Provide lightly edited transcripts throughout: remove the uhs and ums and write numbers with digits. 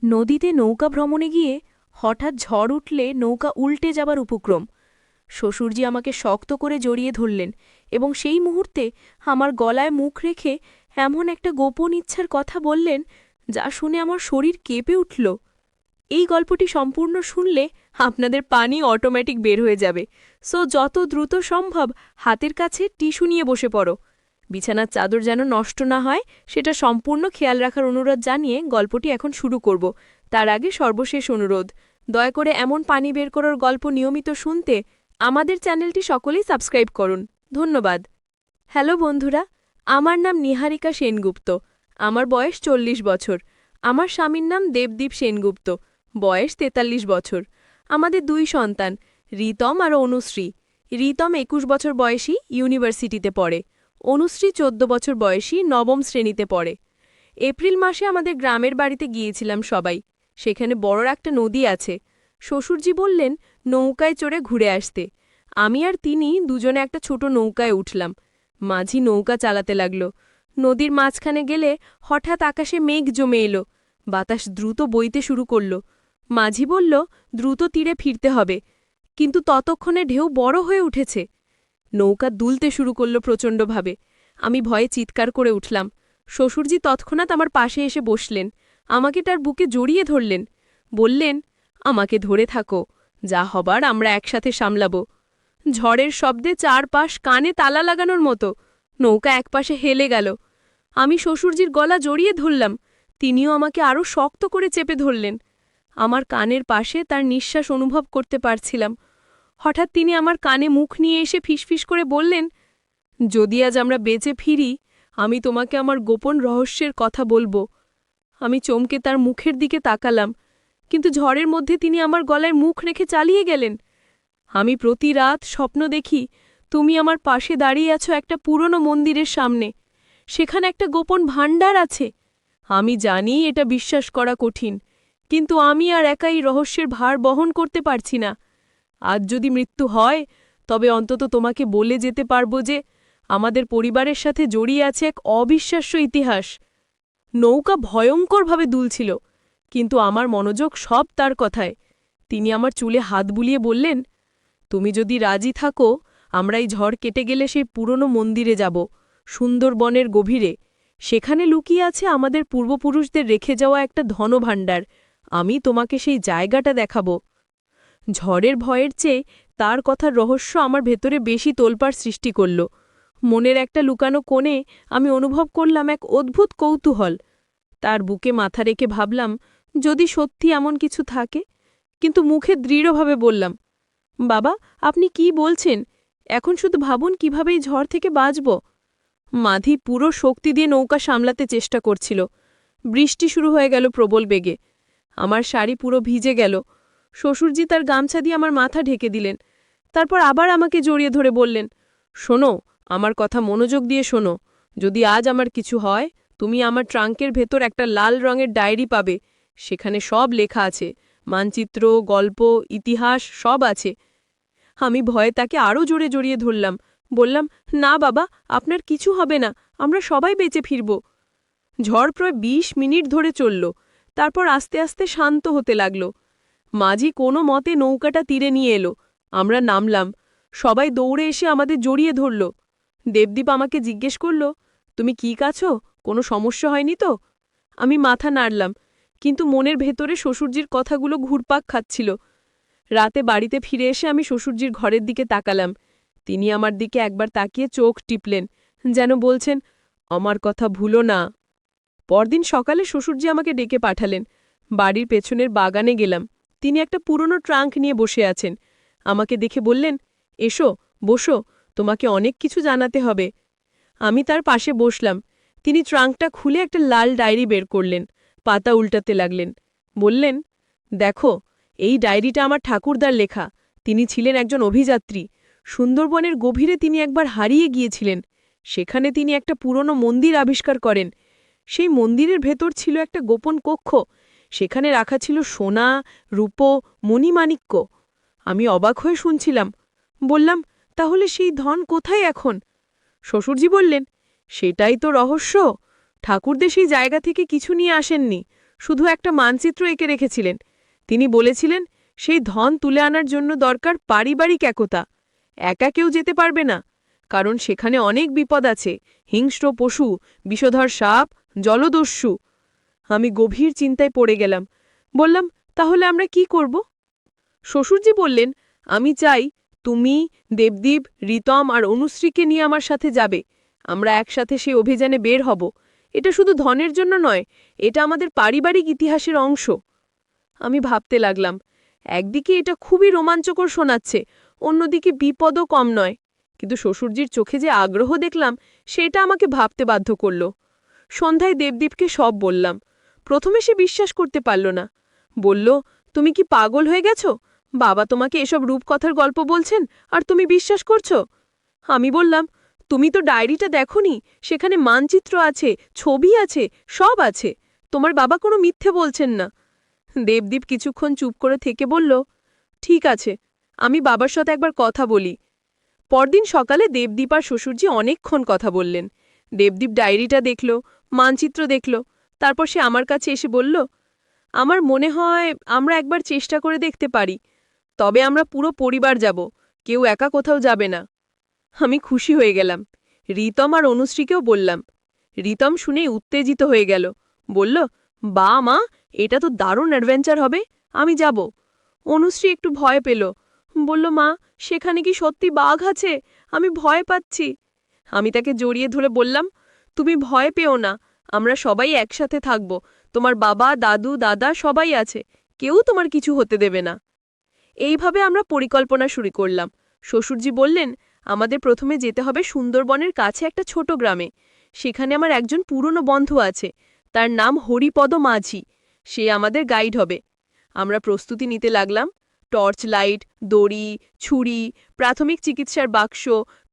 নদীতে নৌকা ভ্রমণে গিয়ে হঠাৎ ঝড় উঠলে নৌকা উল্টে যাবার উপক্রম। শ্বশুরজি আমাকে শক্ত করে জড়িয়ে ধরলেন এবং সেই মুহূর্তে আমার গলায় মুখ রেখে এমন একটা গোপন ইচ্ছার কথা বললেন যা শুনে আমার শরীর কেঁপে উঠল। এই গল্পটি সম্পূর্ণ শুনলে আপনাদের পানি অটোমেটিক বের হয়ে যাবে, সো যত দ্রুত সম্ভব হাতের কাছে টিস্যু নিয়ে বসে পড়ো। বিছানার চাদর যেন নষ্ট না হয় সেটা সম্পূর্ণ খেয়াল রাখার অনুরোধ জানিয়ে গল্পটি এখন শুরু করব। তার আগে সর্বশেষ অনুরোধ, দয়া করে এমন পানি বের করার গল্প নিয়মিত শুনতে আমাদের চ্যানেলটি সকলেই সাবস্ক্রাইব করুন। ধন্যবাদ। হ্যালো বন্ধুরা, আমার নাম নিহারিকা সেনগুপ্ত। আমার বয়স 40 বছর। আমার স্বামীর নাম দেবদীপ সেনগুপ্ত, বয়স 43 বছর। আমাদের 2 সন্তান, রিতম আর অনুশ্রী। রিতম 21 বছর বয়সী, ইউনিভার্সিটিতে পড়ে। অনুশ্রী 14 বছর বয়সী, নবম শ্রেণীতে পড়ে। এপ্রিল মাসে আমাদের গ্রামের বাড়িতে গিয়েছিলাম সবাই। সেখানে বড় একটা নদী আছে। শ্বশুরজি বললেন নৌকায় চড়ে ঘুরে আসতে। আমি আর তিনি দুজনে একটা ছোট নৌকায় উঠলাম। মাঝি নৌকা চালাতে লাগল। নদীর মাঝখানে গেলে হঠাৎ আকাশে মেঘ জমে এলো। বাতাস দ্রুত বইতে শুরু করল। মাঝি বলল দ্রুত তীরে ফিরতে হবে, কিন্তু ততক্ষণে ঢেউ বড় হয়ে উঠেছে। নৌকা দুলতে শুরু করল প্রচণ্ডভাবে। আমি ভয়ে চিৎকার করে উঠলাম। শ্বশুরজি তৎক্ষণাৎ আমার পাশে এসে বসলেন, আমাকে তার বুকে জড়িয়ে ধরলেন। বললেন, আমাকে ধরে থাকো, যা হবার আমরা একসাথে সামলাব। ঝড়ের শব্দে চারপাশ কানে তালা লাগানোর মতো। নৌকা একপাশে হেলে গেল। আমি শ্বশুরজির গলা জড়িয়ে ধরলাম। তিনিও আমাকে আরও শক্ত করে চেপে ধরলেন। আমার কানের পাশে তার নিঃশ্বাস অনুভব করতে পারছিলাম। হঠাৎ তিনি আমার কানে মুখ নিয়ে এসে ফিসফিস করে বললেন, যদি আজ আমরা বেঁচে ফিরি, আমি তোমাকে আমার গোপন রহস্যের কথা বলবো। আমি চমকে তার মুখের দিকে তাকালাম, কিন্তু ঝড়ের মধ্যে তিনি আমার গলায় মুখ রেখে চালিয়ে গেলেন। আমি প্রতি রাত স্বপ্ন দেখি তুমি আমার পাশে দাঁড়িয়ে আছো একটা পুরনো মন্দিরের সামনে। সেখানে একটা গোপন ভাণ্ডার আছে। আমি জানি এটা বিশ্বাস করা কঠিন, কিন্তু আমি আর একাই রহস্যের ভার বহন করতে পারছি না। আজ যদি মৃত্যু হয়, তবে অন্তত তোমাকে বলে যেতে পারবো যে আমাদের পরিবারের সাথে জড়িয়ে আছে এক অবিশ্বাস্য ইতিহাস। নৌকা ভয়ঙ্করভাবে দুলছিল, কিন্তু আমার মনোযোগ সব তার কথায়। তিনি আমার চুলে হাত বুলিয়ে বললেন, তুমি যদি রাজি থাকো, আমরা এই ঝড় কেটে গেলে সেই পুরনো মন্দিরে যাব, সুন্দরবনের গভীরে। সেখানে লুকিয়ে আছে আমাদের পূর্বপুরুষদের রেখে যাওয়া একটা ধনভাণ্ডার। আমি তোমাকে সেই জায়গাটা দেখাব। ঝড়ের ভয়ের চেয়ে তার কথার রহস্য আমার ভেতরে বেশি তোলপাড় সৃষ্টি করল। মনের একটা লুকানো কোণে আমি অনুভব করলাম এক অদ্ভুত কৌতূহল। তার বুকে মাথা রেখে ভাবলাম, যদি সত্যি এমন কিছু থাকে। কিন্তু মুখে দৃঢ়ভাবে বললাম, বাবা, আপনি কি বলছেন? এখন শুধু ভাবুন কিভাবে এই ঝড় থেকে বাঁচব। মাধি পুরো শক্তি দিয়ে নৌকা সামলাতে চেষ্টা করছিল। বৃষ্টি শুরু হয়ে গেল প্রবল বেগে। আমার শাড়ি পুরো ভিজে গেল। শ্বশুরজি তার গামছা দিয়ে আমার মাথা ঢেকে দিলেন। তারপর আবার আমাকে জড়িয়ে ধরে বললেন, শোনো, আমার কথা মনোযোগ দিয়ে শোনো। যদি আজ আমার কিছু হয়, তুমি আমার ট্রাঙ্কের ভেতর একটা লাল রঙের ডায়েরি পাবে। সেখানে সব লেখা আছে, মানচিত্র, গল্প, ইতিহাস সব আছে। আমি ভয়ে তাকে আরও জোরে জড়িয়ে ধরলাম। বললাম, না বাবা, আপনার কিছু হবে না, আমরা সবাই বেঁচে ফিরব। ঝড় প্রায় 20 মিনিট ধরে চলল। তারপর আস্তে আস্তে শান্ত হতে লাগল। মাঝি কোনো মতে নৌকাটা তীরে নিয়ে এলো। আমরা নামলাম। সবাই দৌড়ে এসে আমাদের জড়িয়ে ধরল। দেবদীপ আমাকে জিজ্ঞেস করল, তুমি কি কাছো? কোনো সমস্যা হয়নি তো? আমি মাথা নাড়লাম, কিন্তু মনের ভেতরে শ্বশুরজির কথাগুলো ঘুরপাক খাচ্ছিল। রাতে বাড়িতে ফিরে এসে আমি শ্বশুরজির ঘরের দিকে তাকালাম। তিনি আমার দিকে একবার তাকিয়ে চোখ টিপলেন, যেন বলছেন, আমার কথা ভুলো না। পরদিন সকালে শ্বশুরজি আমাকে ডেকে পাঠালেন। বাড়ির পেছনের বাগানে গেলাম। তিনি একটা পুরনো ট্রাঙ্ক নিয়ে বসে আছেন। আমাকে দেখে বললেন, এসো, বসো, তোমাকে অনেক কিছু জানাতে হবে। আমি তার পাশে বসলাম। তিনি ট্রাঙ্কটা খুলে একটা লাল ডায়েরি বের করলেন, পাতা উল্টাতে লাগলেন। বললেন, দেখো, এই ডায়েরিটা আমার ঠাকুরদার লেখা। তিনি ছিলেন একজন অভিযাত্রী। সুন্দরবনের গভীরে তিনি একবার হারিয়ে গিয়েছিলেন। সেখানে তিনি একটা পুরনো মন্দির আবিষ্কার করেন। সেই মন্দিরের ভেতর ছিল একটা গোপন কক্ষ। সেখানে রাখা ছিল সোনা, রূপো, মণিমাণিক্য। আমি অবাক হয়ে শুনছিলাম। বললাম, তাহলে সেই ধন কোথায় এখন? শ্বশুরজি বললেন, সেটাই তো রহস্য। ঠাকুরদা সেই জায়গা থেকে কিছু নিয়ে আসেননি, শুধু একটা মানচিত্র এঁকে রেখেছিলেন। তিনি বলেছিলেন সেই ধন তুলে আনার জন্য দরকার পারিবারিক একতা। একা কেউ যেতে পারবে না, কারণ সেখানে অনেক বিপদ আছে, হিংস্র পশু, বিষধর সাপ, জলদস্যু। আমি গভীর চিন্তায় পড়ে গেলাম। বললাম, তাহলে আমরা কি করব? শ্বশুরজি বললেন, আমি চাই তুমি, দেবদীপ, রিতম আর অনুশ্রীকে নিয়ে আমার সাথে যাবে। আমরা একসাথে সেই অভিযানে বের হব। এটা শুধু ধনের জন্য নয়, এটা আমাদের পারিবারিক ইতিহাসের অংশ। আমি ভাবতে লাগলাম, একদিকে এটা খুবই রোমাঞ্চকর শোনাচ্ছে, অন্যদিকে বিপদও কম নয়। কিন্তু শ্বশুরজির চোখে যে আগ্রহ দেখলাম, সেটা আমাকে ভাবতে বাধ্য করল। সন্ধ্যায় দেবদীপকে সব বললাম। প্রথমে সে বিশ্বাস করতে পারল না। বলল, তুমি কি পাগল হয়ে গেছ? বাবা তোমাকে এসব রূপকথার গল্প বলছেন আর তুমি বিশ্বাস করছো? আমি বললাম, তুমি তো ডায়েরিটা দেখোনি, সেখানে মানচিত্র আছে, ছবি আছে, সব আছে। তোমার বাবা কোনো মিথ্যে বলছেন না। দেবদীপ কিছুক্ষণ চুপ করে থেকে বলল, ঠিক আছে, আমি বাবার সাথে একবার কথা বলি। পরদিন সকালে দেবদীপ আর শ্বশুরজি অনেকক্ষণ কথা বললেন। দেবদীপ ডায়েরিটা দেখল, মানচিত্র দেখল, তারপর সে আমার কাছে এসে বলল, আমার মনে হয় আমরা একবার চেষ্টা করে দেখতে পারি। তবে আমরা পুরো পরিবার যাব, কেউ একা কোথাও যাবে না। আমি খুশি হয়ে গেলাম। রিতম আর অনুশ্রীকেও বললাম। রিতম শুনেই উত্তেজিত হয়ে গেল। বলল, বা মা, এটা তো দারুণ অ্যাডভেঞ্চার হবে, আমি যাব। অনুশ্রী একটু ভয় পেল। বলল, মা, সেখানে কি সত্যি বাঘ আছে? আমি ভয় পাচ্ছি। আমি তাকে জড়িয়ে ধরে বললাম, তুমি ভয় পেও না, আমরা সবাই একসাথে থাকব। তোমার বাবা, দাদু, দাদা সবাই আছে, কেউ তোমার কিছু হতে দেবে না। এইভাবে আমরা পরিকল্পনা শুরু করলাম। শ্বশুরজি বললেন, আমাদের প্রথমে যেতে হবে সুন্দরবনের কাছে একটা ছোট গ্রামে। সেখানে আমার একজন পুরনো বন্ধু আছে, তার নাম হরিপদ মাঝি। সে আমাদের গাইড হবে। আমরা প্রস্তুতি নিতে লাগলাম। টর্চ লাইট, দড়ি, ছুরি, প্রাথমিক চিকিৎসার বাক্স,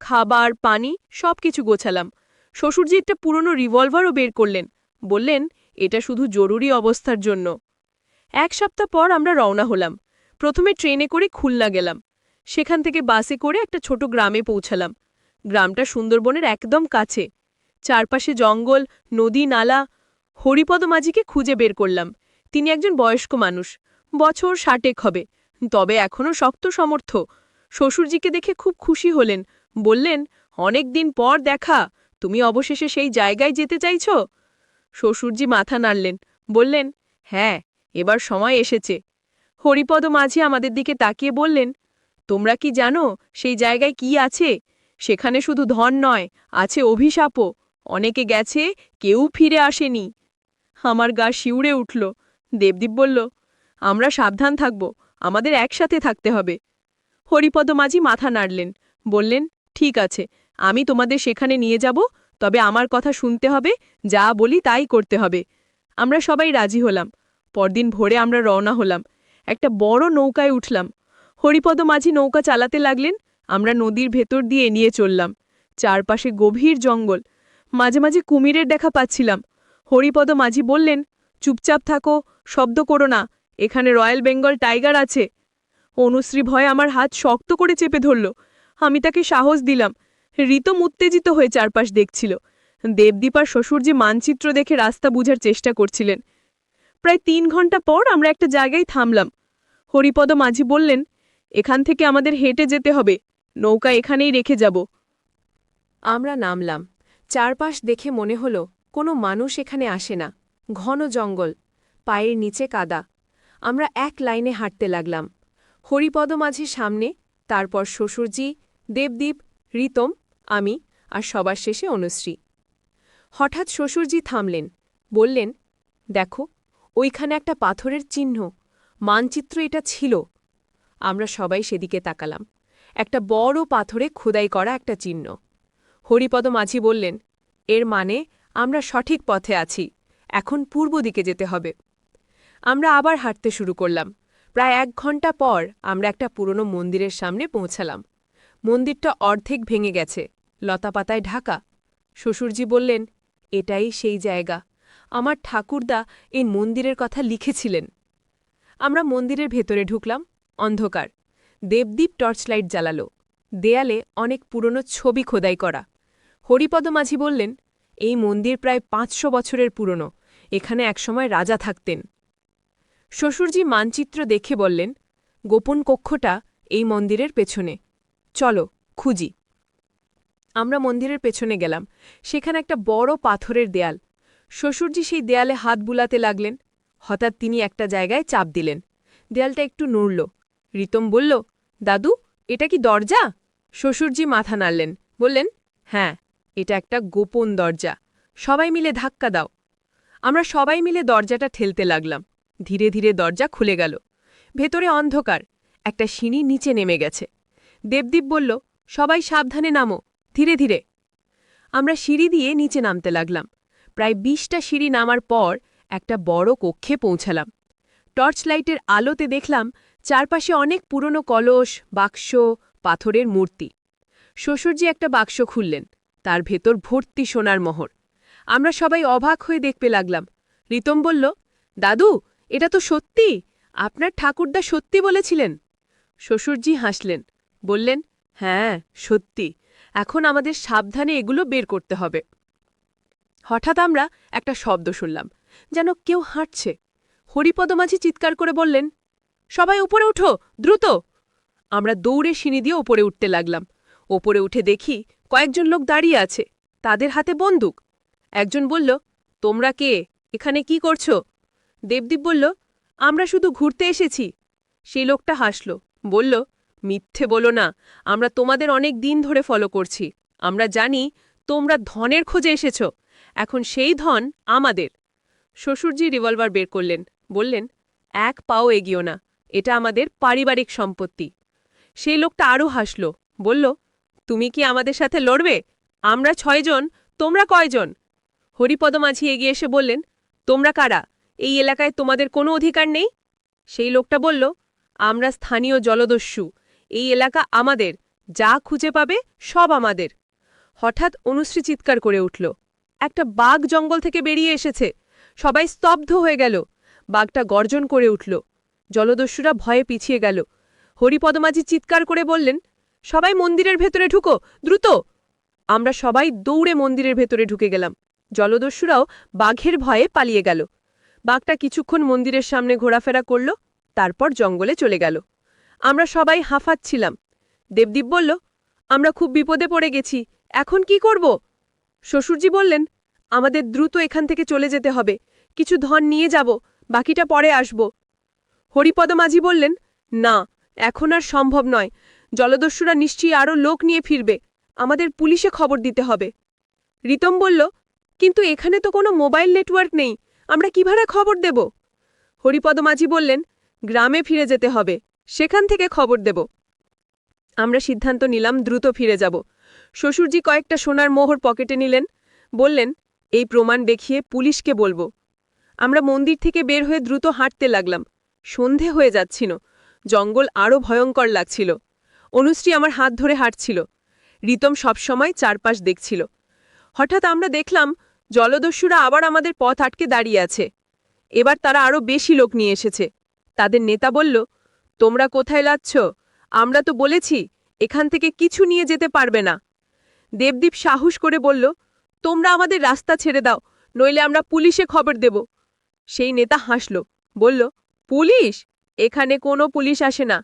খাবার, পানি সবকিছু গোছালাম। শ্বশুরজি একটা পুরনো রিভলভারও বের করলেন। বললেন, এটা শুধু জরুরি অবস্থার জন্য। এক সপ্তাহ পর আমরা রওনা হলাম। প্রথমে ট্রেনে করে খুলনা গেলাম। সেখান থেকে বাসে করে একটা ছোট গ্রামে পৌঁছালাম। গ্রামটা সুন্দরবনের একদম কাছে। চারপাশে জঙ্গল, নদী, নালা। হরিপদ মাঝিকে খুঁজে বের করলাম। তিনি একজন বয়স্ক মানুষ, বছর 60 হবে, তবে এখনও শক্ত সমর্থ। শ্বশুরজিকে দেখে খুব খুশি হলেন। বললেন, অনেক দিন পর দেখা, তুমি অবশেষে সেই জায়গায় যেতে চাইছ? শ্বশুরজি মাথা নাড়লেন, বললেন, হ্যাঁ, এবার সময় এসেছে। হরিপদ মাঝি আমাদের দিকে তাকিয়ে বললেন, তোমরা কি জানো সেই জায়গায় কি আছে? সেখানে শুধু ধন নয়, আছে অভিশাপও। অনেকে গেছে, কেউ ফিরে আসেনি। আমার গা শিউরে উঠল। দেবদীপ বলল, আমরা সাবধান থাকব, আমাদের একসাথে থাকতে হবে। হরিপদ মাঝি মাথা নাড়লেন, বললেন, ঠিক আছে, আমি তোমাদের সেখানে নিয়ে যাব, তবে আমার কথা শুনতে হবে, যা বলি তাই করতে হবে। আমরা সবাই রাজি হলাম। পরদিন ভোরে আমরা রওনা হলাম। একটা বড় নৌকায় উঠলাম। হরিপদ মাঝি নৌকা চালাতে লাগলেন। আমরা নদীর ভেতর দিয়ে নিয়ে চললাম। চারপাশে গভীর জঙ্গল। মাঝে মাঝে কুমিরের দেখা পাচ্ছিলাম। হরিপদ মাঝি বললেন, চুপচাপ থাকো, শব্দ করো না, এখানে রয়্যাল বেঙ্গল টাইগার আছে। অনুশ্রী ভয়ে আমার হাত শক্ত করে চেপে ধরল। আমি তাকে সাহস দিলাম। রিতম উত্তেজিত হয়ে চারপাশ দেখছিল। দেবদীপ আর শ্বশুরজি মানচিত্র দেখে রাস্তা বুঝার চেষ্টা করছিলেন। প্রায় 3 ঘন্টা পর আমরা একটা জায়গায় থামলাম। হরিপদ মাঝি বললেন, এখান থেকে আমাদের হেঁটে যেতে হবে, নৌকা এখানেই রেখে যাব। আমরা নামলাম। চারপাশ দেখে মনে হলো কোনো মানুষ এখানে আসে না। ঘন জঙ্গল, পায়ের নিচে কাদা। আমরা এক লাইনে হাঁটতে লাগলাম। হরিপদ মাঝির সামনে, তারপর শ্বশুরজি, দেবদীপ, রিতম, আমি আর সবার শেষে অনুশ্রী। হঠাৎ শ্বশুরজি থামলেন, বললেন, দেখো, ওইখানে একটা পাথরের চিহ্ন, মানচিত্র এটা ছিল। আমরা সবাই সেদিকে তাকালাম। একটা বড় পাথরে খোদাই করা একটা চিহ্ন। হরিপদ মাঝি বললেন, এর মানে আমরা সঠিক পথে আছি, এখন পূর্ব দিকে যেতে হবে। আমরা আবার হাঁটতে শুরু করলাম। প্রায় 1 ঘন্টা পর আমরা একটা পুরনো মন্দিরের সামনে পৌঁছালাম। মন্দিরটা অর্ধেক ভেঙে গেছে, লতাপাতায় ঢাকা। শ্বশুরজি বললেন, এটাই সেই জায়গা, আমার ঠাকুরদা এই মন্দিরের কথা লিখেছিলেন। আমরা মন্দিরের ভেতরে ঢুকলাম। অন্ধকার। দেবদীপ টর্চলাইট জ্বালালো। দেয়ালে অনেক পুরনো ছবি খোদাই করা। হরিপদ মাঝি বললেন, এই মন্দির প্রায় 500 বছরের পুরনো, এখানে একসময় রাজা থাকতেন। শ্বশুরজি মানচিত্র দেখে বললেন, গোপন কক্ষটা এই মন্দিরের পেছনে। চলো, খুঁজি। আমরা মন্দিরের পেছনে গেলাম। সেখানে একটা বড় পাথরের দেয়াল। শ্বশুরজি সেই দেয়ালে হাত বুলাতে লাগলেন। হঠাৎ তিনি একটা জায়গায় চাপ দিলেন। দেয়ালটা একটু নড়ল। রিতম বলল, দাদু, এটা কি দরজা? শ্বশুরজি মাথা নাড়লেন, বললেন, হ্যাঁ, এটা একটা গোপন দরজা। সবাই মিলে ধাক্কা দাও। আমরা সবাই মিলে দরজাটা ঠেলতে লাগলাম। ধীরে ধীরে দরজা খুলে গেল। ভেতরে অন্ধকার, একটা সিঁড়ি নিচে নেমে গেছে। দেবদীপ বলল, সবাই সাবধানে নামো, ধীরে ধীরে। আমরা সিঁড়ি দিয়ে নিচে নামতে লাগলাম। প্রায় ২০টা সিঁড়ি নামার পর একটা বড় কক্ষে পৌঁছালাম। টর্চ লাইটের আলোতে দেখলাম চারপাশে অনেক পুরনো কলস, বাক্স, পাথরের মূর্তি। শ্বশুরজি একটা বাক্স খুললেন। তার ভেতর ভর্তি সোনার মোহর। আমরা সবাই অবাক হয়ে দেখতে লাগলাম। রিতম বলল, দাদু, এটা তো সত্যি। আপনার ঠাকুরদা সত্যি বলেছিলেন। শ্বশুরজি হাসলেন, বললেন, হ্যাঁ, সত্যি। এখন আমাদের সাবধানে এগুলো বের করতে হবে। হঠাৎ আমরা একটা শব্দ শুনলাম, যেন কেউ হাঁটছে। হরিপদ মাঝি চিৎকার করে বললেন, সবাই উপরে উঠো, দ্রুত। আমরা দৌড়ে সিঁড়ি দিয়ে ওপরে উঠতে লাগলাম। ওপরে উঠে দেখি কয়েকজন লোক দাঁড়িয়ে আছে, তাদের হাতে বন্দুক। একজন বলল, তোমরা কে? এখানে কি করছো? দেবদীপ বলল, আমরা শুধু ঘুরতে এসেছি। সেই লোকটা হাসল, বলল, মিথ্যে বলো না, আমরা তোমাদের অনেক দিন ধরে ফলো করছি। আমরা জানি তোমরা ধনের খোঁজে এসেছ। এখন সেই ধন আমাদের। শ্বশুরজি রিভলভার বের করলেন, বললেন, এক পাও এগিয়েও না, এটা আমাদের পারিবারিক সম্পত্তি। সেই লোকটা আরও হাসল, বলল, তুমি কি আমাদের সাথে লড়বে? আমরা ৬ জন, তোমরা কয়জন? হরিপদ মাঝি এগিয়ে এসে বললেন, তোমরা কারা? এই এলাকায় তোমাদের কোনো অধিকার নেই। সেই লোকটা বলল, আমরা স্থানীয় জলদস্যু। এই এলাকা আমাদের, যা খুঁজে পাবে সব আমাদের। হঠাৎ অনুশ্রী চিৎকার করে উঠল, একটা বাঘ জঙ্গল থেকে বেরিয়ে এসেছে। সবাই স্তব্ধ হয়ে গেল। বাঘটা গর্জন করে উঠল। জলদস্যুরা ভয়ে পিছিয়ে গেল। হরিপদ মাঝি চিৎকার করে বললেন, সবাই মন্দিরের ভেতরে ঢুকো, দ্রুত। আমরা সবাই দৌড়ে মন্দিরের ভেতরে ঢুকে গেলাম। জলদস্যুরাও বাঘের ভয়ে পালিয়ে গেল। বাঘটা কিছুক্ষণ মন্দিরের সামনে ঘোরাফেরা করল, তারপর জঙ্গলে চলে গেল। আমরা সবাই হাঁফাচ্ছিলাম। দেবদীপ বলল, আমরা খুব বিপদে পড়ে গেছি, এখন কি করব? শ্বশুরজি বললেন, আমাদের দ্রুত এখান থেকে চলে যেতে হবে। কিছু ধন নিয়ে যাব, বাকিটা পরে আসব। হরিপদ মাঝি বললেন, না, এখন আর সম্ভব নয়। জলদস্যুরা নিশ্চয়ই আরও লোক নিয়ে ফিরবে। আমাদের পুলিশে খবর দিতে হবে। রিতম বলল, কিন্তু এখানে তো কোনো মোবাইল নেটওয়ার্ক নেই, আমরা কিভাবে খবর দেব? হরিপদ মাঝি বললেন, গ্রামে ফিরে যেতে হবে, সেখান থেকে খবর দেব। আমরা সিদ্ধান্ত নিলাম দ্রুত ফিরে যাব। শ্বশুরজি কয়েকটা সোনার মোহর পকেটে নিলেন, বললেন, এই প্রমাণ দেখিয়ে পুলিশকে বলবো। আমরা মন্দির থেকে বের হয়ে দ্রুত হাঁটতে লাগলাম। সন্ধে হয়ে যাচ্ছিল, জঙ্গল আরও ভয়ঙ্কর লাগছিল। অনুশ্রী আমার হাত ধরে হাঁটছিল। রিতম সবসময় চারপাশ দেখছিল। হঠাৎ আমরা দেখলাম জলদস্যুরা আবার আমাদের পথ আটকে দাঁড়িয়ে আছে। এবার তারা আরও বেশি লোক নিয়ে এসেছে। তাদের নেতা বলল, তোমরা কোথায় যাচ্ছ? আমরা তো বলেছি এখান থেকে কিছু নিয়ে যেতে পারবে না। দেবদীপ সাহস করে বলল, তোমরা আমাদের রাস্তা ছেড়ে দাও, নইলে আমরা পুলিশে খবর দেব। সেই নেতা হাসল, বলল, পুলিশ? এখানে কোনো পুলিশ আসে না,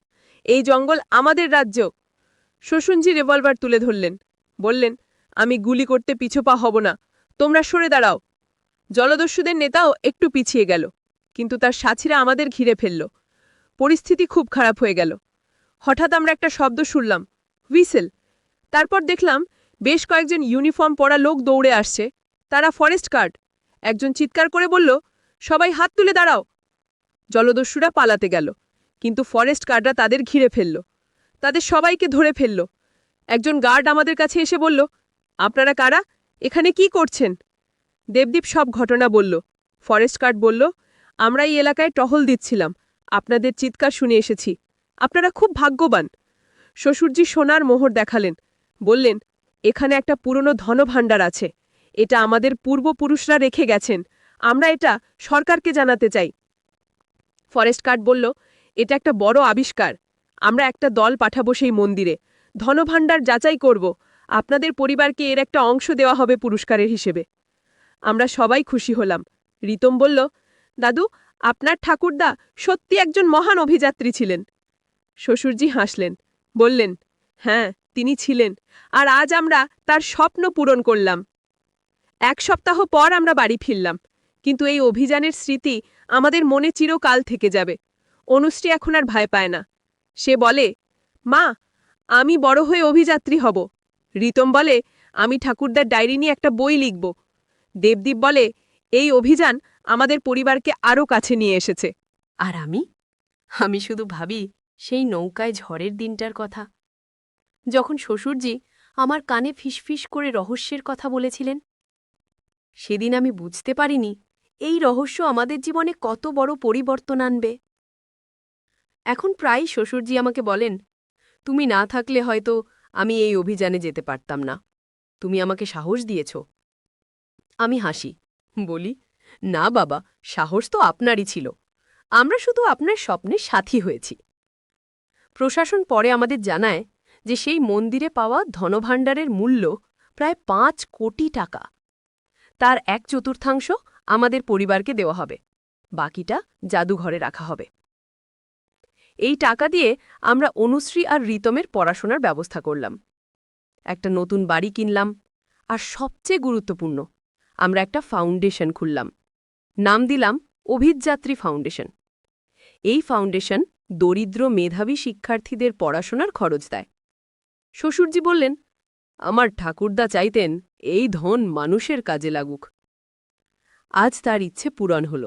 এই জঙ্গল আমাদের রাজ্য। শ্বশুরজি রিভলভার তুলে ধরলেন, বললেন, আমি গুলি করতে পিছপা হব না, তোমরা সরে দাঁড়াও। জলদস্যুদের নেতাও একটু পিছিয়ে গেল, কিন্তু তার সাথীরা আমাদের ঘিরে ফেলল। পরিস্থিতি খুব খারাপ হয়ে গেল। হঠাৎ আমরা একটা শব্দ শুনলাম, হুইসেল। তারপর দেখলাম বেশ কয়েকজন ইউনিফর্ম পরা লোক দৌড়ে আসছে। তারা ফরেস্ট গার্ড। একজন চিৎকার করে বলল, সবাই হাত তুলে দাঁড়াও। জলদস্যুরা পালাতে গেল, কিন্তু ফরেস্ট গার্ডরা তাদের ঘিরে ফেলল। তাদের সবাইকে ধরে ফেলল। একজন গার্ড আমাদের কাছে এসে বলল, আপনারা কারা? এখানে কি করছেন? দেবদীপ সব ঘটনা বলল। ফরেস্ট গার্ড বলল, আমরা এই এলাকায় টহল দিচ্ছিলাম, আপনাদের চিৎকার শুনে এসেছি। আপনারা খুব ভাগ্যবান। শ্বশুরজি সোনার মোহর দেখালেন, বললেন, এখানে একটা পুরনো ধনভাণ্ডার আছে। এটা আমাদের পূর্বপুরুষরা রেখে গেছেন, আমরা এটা সরকারকে জানাতে চাই। ফরেস্ট গার্ড বলল, এটা একটা বড় আবিষ্কার। আমরা একটা দল পাঠাবো সেই মন্দিরে, ধনভাণ্ডার যাচাই করব। আপনাদের পরিবারকে এর একটা অংশ দেওয়া হবে পুরস্কারের হিসেবে। আমরা সবাই খুশি হলাম। রিতম বলল, দাদু, আপনার ঠাকুরদা সত্যি একজন মহান অভিযাত্রী ছিলেন। শ্বশুরজি হাসলেন, বললেন, হ্যাঁ, তিনি ছিলেন, আর আজ আমরা তার স্বপ্ন পূরণ করলাম। 1 সপ্তাহ পর আমরা বাড়ি ফিরলাম, কিন্তু এই অভিযানের স্মৃতি আমাদের মনে চিরকাল থেকে যাবে। অনুশ্রী এখন আর ভয় পায় না। সে বলে, মা, আমি বড় হয়ে অভিযাত্রী হব। রিতম বলে, আমি ঠাকুরদার ডায়েরি নিয়ে একটা বই লিখব। দেবদীপ বলে, এই অভিযান আমাদের পরিবারকে আরও কাছে নিয়ে এসেছে। আর আমি শুধু ভাবি সেই নৌকায় ঝড়ের দিনটার কথা, যখন শ্বশুরজি আমার কানে ফিসফিস করে রহস্যের কথা বলেছিলেন। সেদিন আমি বুঝতে পারিনি এই রহস্য আমাদের জীবনে কত বড় পরিবর্তন আনবে। এখন প্রায়ই শ্বশুরজি আমাকে বলেন, তুমি না থাকলে হয়তো আমি এই অভিযানে যেতে পারতাম না, তুমি আমাকে সাহস দিয়েছ। আমি হাসি, বলি, না বাবা, সাহস তো আপনারই ছিল, আমরা শুধু আপনার স্বপ্নের সাথী হয়েছি। প্রশাসন পরে আমাদের জানায় যে সেই মন্দিরে পাওয়া ধনভাণ্ডারের মূল্য প্রায় 5 কোটি টাকা। তার 1/4 আমাদের পরিবারকে দেওয়া হবে, বাকিটা জাদুঘরে রাখা হবে। এই টাকা দিয়ে আমরা অনুশ্রী আর রিতমের পড়াশোনার ব্যবস্থা করলাম, একটা নতুন বাড়ি কিনলাম, আর সবচেয়ে গুরুত্বপূর্ণ, আমরা একটা ফাউন্ডেশন খুললাম। নাম দিলাম অভিযাত্রী ফাউন্ডেশন। এই ফাউন্ডেশন দরিদ্র মেধাবী শিক্ষার্থীদের পড়াশোনার খরচ দেয়। শ্বশুরজি বললেন, আমার ঠাকুরদা চাইতেন এই ধন মানুষের কাজে লাগুক। আজ তার ইচ্ছে পূরণ হল।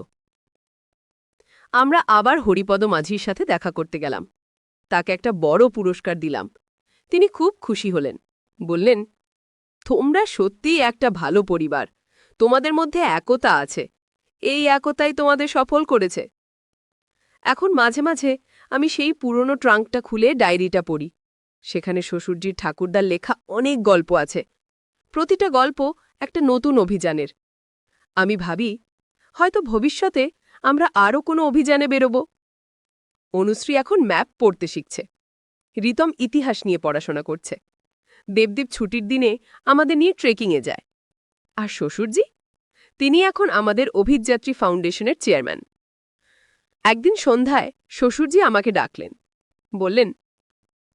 আমরা আবার হরিপদ মাঝির সাথে দেখা করতে গেলাম, তাকে একটা বড় পুরস্কার দিলাম। তিনি খুব খুশি হলেন, বললেন, তোমরা সত্যিই একটা ভালো পরিবার, তোমাদের মধ্যে একতা আছে, এই একতাই তোমাদের সফল করেছে। এখন মাঝে মাঝে আমি সেই পুরনো ট্রাঙ্কটা খুলে ডায়েরিটা পড়ি। সেখানে শ্বশুরজির ঠাকুরদার লেখা অনেক গল্প আছে, প্রতিটা গল্প একটা নতুন অভিযানের। আমি ভাবি, হয়তো ভবিষ্যতে আমরা আরও কোনো অভিযানে বেরোব। অনুশ্রী এখন ম্যাপ পড়তে শিখছে, রিতম ইতিহাস নিয়ে পড়াশোনা করছে, দেবদীপ ছুটির দিনে আমাদের নিয়ে ট্রেকিংয়ে যায়, আর শ্বশুরজি, তিনি এখন আমাদের অভিযাত্রী ফাউন্ডেশনের চেয়ারম্যান। একদিন সন্ধ্যায় শ্বশুরজি আমাকে ডাকলেন, বললেন,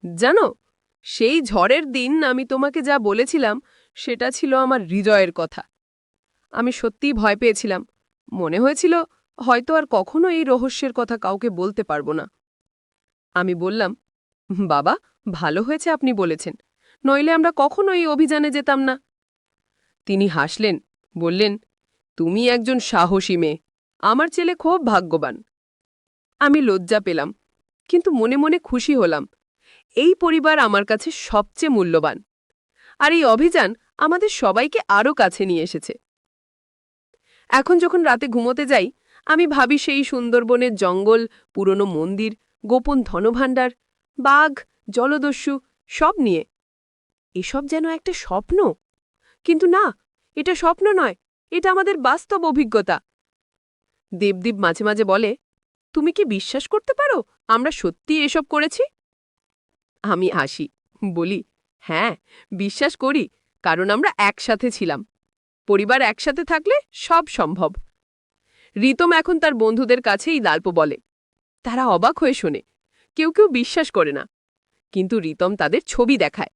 জানো, সেই ঝড়ের দিন আমি তোমাকে যা বলেছিলাম সেটা ছিল আমার হৃদয়ের কথা। আমি সত্যিই ভয় পেয়েছিলাম, মনে হয়েছিল হয়তো আর কখনো এই রহস্যের কথা কাউকে বলতে পারবো না। আমি বললাম, বাবা, ভালো হয়েছে আপনি বলেছেন, নইলে আমরা কখনো এই অভিযানে যেতাম না। তিনি হাসলেন, বললেন, তুমি একজন সাহসী মেয়ে, আমার ছেলে খুব ভাগ্যবান। আমি লজ্জা পেলাম, কিন্তু মনে মনে খুশি হলাম। এই পরিবার আমার কাছে সবচেয়ে মূল্যবান, আর এই অভিযান আমাদের সবাইকে আরও কাছে নিয়ে এসেছে। এখন যখন রাতে ঘুমোতে যাই, আমি ভাবি সেই সুন্দরবনের জঙ্গল, পুরনো মন্দির, গোপন ধনভাণ্ডার, বাঘ, জলদস্যু, সব নিয়ে। এসব যেন একটা স্বপ্ন, কিন্তু না, এটা স্বপ্ন নয়, এটা আমাদের বাস্তব অভিজ্ঞতা। দেবদীপ মাঝে মাঝে বলে, তুমি কি বিশ্বাস করতে পারো আমরা সত্যি এসব করেছি? আমি হাসি, বলি, হ্যাঁ, বিশ্বাস করি, কারণ আমরা একসাথে ছিলাম। পরিবার একসাথে থাকলে সব সম্ভব। রিতম এখন তার বন্ধুদের কাছে এই গল্প বলে, তারা অবাক হয়ে শোনে, কেউ কেউ বিশ্বাস করে না, কিন্তু রিতম তাদের ছবি দেখায়।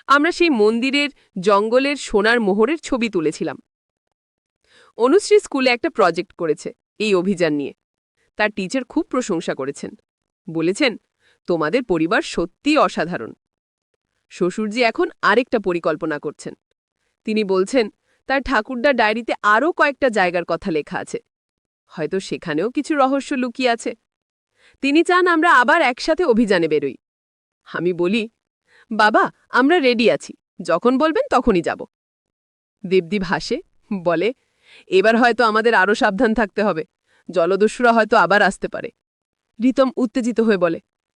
আমরা সেই মন্দিরের, জঙ্গলের সোনার মোহরের ছবি তুলেছিলাম। অনুশ্রী স্কুলে একটা প্রজেক্ট করেছে এই অভিযান নিয়ে, তার টিচার খুব প্রশংসা করেছেন, বলেছেন, তোমাদের পরিবার সত্যিই অসাধারণ। শ্বশুরজি এখন আরেকটা পরিকল্পনা করছেন। তিনি বলছেন, তার ঠাকুরদার ডায়েরিতে আরও কয়েকটা জায়গার কথা লেখা আছে, হয়তো সেখানেও কিছু রহস্য লুকিয়ে আছে। তিনি চান আমরা আবার একসাথে অভিযানে বেরোই। আমি বলি, বাবা, আমরা রেডি আছি, যখন বলবেন তখনই যাব। দেবদীপ হাসে, বলে, এবার হয়তো আমাদের আরও সাবধান থাকতে হবে, জলদস্যুরা হয়তো আবার আসতে পারে। রিতম উত্তেজিত হয়ে বলে,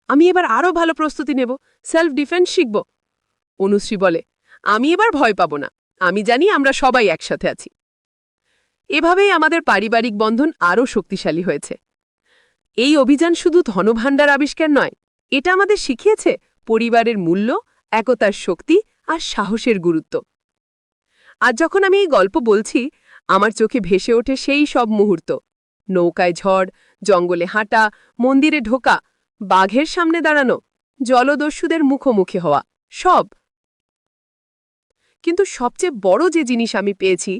আমি এবার আরও ভালো প্রস্তুতি নেব, সেলফ ডিফেন্স শিখব। অনুশ্রী বলে, আমি এবার ভয় পাব না, আমি জানি আমরা সবাই একসাথে আছি। এভাবেই আমাদের পারিবারিক বন্ধন আরও শক্তিশালী হয়েছে। এই অভিযান শুধু ধনভাণ্ডার আবিষ্কার নয়, এটা আমাদের শিখিয়েছে পরিবারের মূল্য, একতার শক্তি আর সাহসের গুরুত্ব। আজ যখন আমি এই গল্প বলছি, আমার চোখে ভেসে ওঠে সেই সব মুহূর্ত, নৌকায় ঝড়, জঙ্গলে হাঁটা, মন্দিরে ঢোকা, বাঘের সামনে দাঁড়ানো, জলদস্যুদের মুখোমুখি হওয়া, সব। কিন্তু সবচেয়ে বড় যে জিনিস আমি পেয়েছি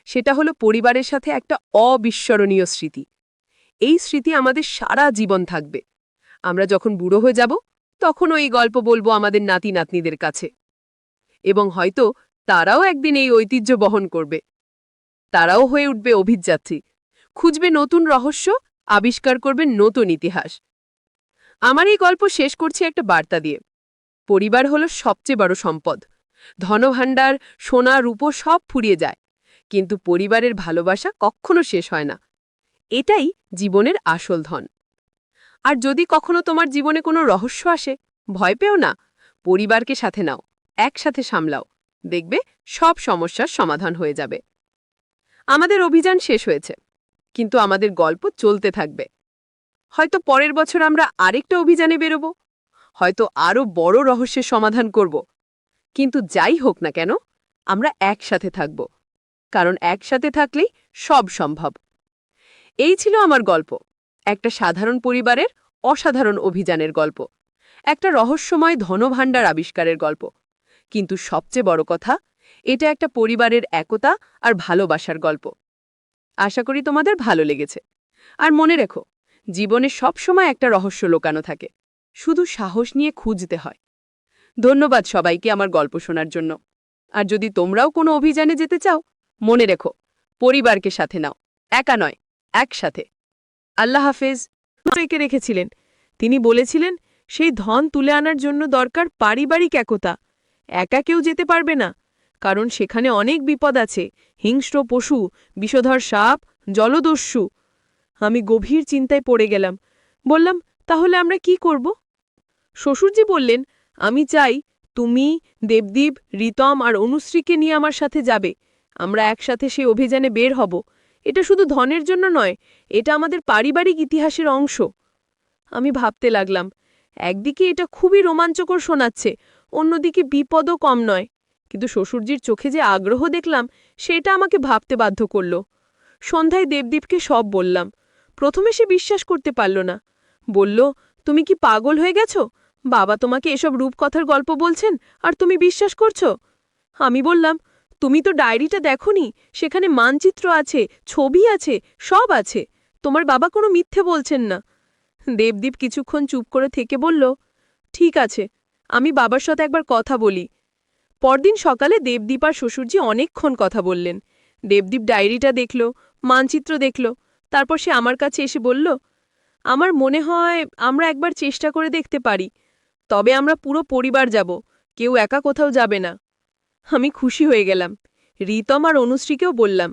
সেটা হলো পরিবারের সাথে একটা অবিস্মরণীয় স্মৃতি। এই স্মৃতি আমাদের সারা জীবন থাকবে। আমরা যখন বুড়ো হয়ে যাব তখন এই গল্প বলবো আমাদের নাতি নাতনিদের কাছে, এবং হয়তো তারাও একদিন এই ঐতিহ্য বহন করবে। তারাও হয়ে উঠবে অভিযাত্রী, খুঁজবে নতুন রহস্য, আবিষ্কার করবে নতুন ইতিহাস। আমার এই গল্প শেষ করছি একটা বার্তা দিয়ে। পরিবার হলো সবচেয়ে বড় সম্পদ। ধনভাণ্ডার, সোনা, রূপো সব ফুরিয়ে যায়, কিন্তু পরিবারের ভালোবাসা কখনো শেষ হয় না। এটাই জীবনের আসল ধন। আর যদি কখনো তোমার জীবনে কোনো রহস্য আসে, ভয় পেও না, পরিবারকে সাথে নাও, একসাথে সামলাও, দেখবে সব সমস্যার সমাধান হয়ে যাবে। আমাদের অভিযান শেষ হয়েছে, কিন্তু আমাদের গল্প চলতে থাকবে। হয়তো পরের বছর আমরা আরেকটা অভিযানে বেরোব, হয়তো আরও বড় রহস্যের সমাধান করব। কিন্তু যাই হোক না কেন, আমরা একসাথে থাকব, কারণ একসাথে থাকলেই সব সম্ভব। এই ছিল আমার গল্প, একটা সাধারণ পরিবারের অসাধারণ অভিযানের গল্প, একটা রহস্যময় ধনভাণ্ডার আবিষ্কারের গল্প। কিন্তু সবচেয়ে বড় কথা, এটা একটা পরিবারের একতা আর ভালোবাসার গল্প। আশা করি তোমাদের ভালো লেগেছে। আর মনে রেখো, জীবনে সবসময় একটা রহস্য লুকানো থাকে, শুধু সাহস নিয়ে খুঁজতে হয়। ধন্যবাদ সবাইকে আমার গল্প শোনার জন্য। আর যদি তোমরাও কোনো অভিযানে যেতে চাও, মনে রেখো, পরিবারকে সাথে নাও, একা নয়, একসাথে। আল্লাহ হাফেজ। রেখে রেখেছিলেন। তিনি বলেছিলেন সেই ধন তুলে আনার জন্য দরকার পারিবারিক একতা। একা কেউ যেতে পারবে না, কারণ সেখানে অনেক বিপদ আছে, হিংস্র পশু, বিষধর সাপ, জলদস্যু। আমি গভীর চিন্তায় পড়ে গেলাম। বললাম, তাহলে আমরা কি করব? শ্বশুরজি বললেন, আমি চাই তুমি, দেবদীপ, রিতম আর অনুশ্রীকে নিয়ে আমার সাথে যাবে। আমরা একসাথে সেই অভিযানে বের হব। এটা শুধু ধনের জন্য নয়, এটা আমাদের পারিবারিক ইতিহাসের অংশ। আমি ভাবতে লাগলাম, একদিকে এটা খুবই রোমাঞ্চকর শোনাচ্ছে, অন্যদিকে বিপদও কম নয়। কিন্তু শ্বশুরজির চোখে যে আগ্রহ দেখলাম, সেটা আমাকে ভাবতে বাধ্য করল। সন্ধ্যায় দেবদীপকে সব বললাম। প্রথমে সে বিশ্বাস করতে পারল না। বলল, তুমি কি পাগল হয়ে গেছো? বাবা তোমাকে এসব রূপকথার গল্প বলছেন, আর তুমি বিশ্বাস করছো? আমি বললাম, তুমি তো ডায়েরিটা দেখোনি, সেখানে মানচিত্র আছে, ছবি আছে, সব আছে। তোমার বাবা কোনো মিথ্যে বলছেন না। দেবদীপ কিছুক্ষণ চুপ করে থেকে বলল, ঠিক আছে, আমি বাবার সাথে একবার কথা বলি। পরদিন সকালে দেবদীপ আর শ্বশুরজি অনেকক্ষণ কথা বললেন। দেবদীপ ডায়েরিটা দেখল, মানচিত্র দেখল, তারপর সে আমার কাছে এসে বলল, আমার মনে হয় আমরা একবার চেষ্টা করে দেখতে পারি। তবে আমরা পুরো পরিবার যাব, কেউ একা কোথাও যাবে না। আমি খুশি হয়ে গেলাম। রিতম আর অনুশ্রীকেও বললাম।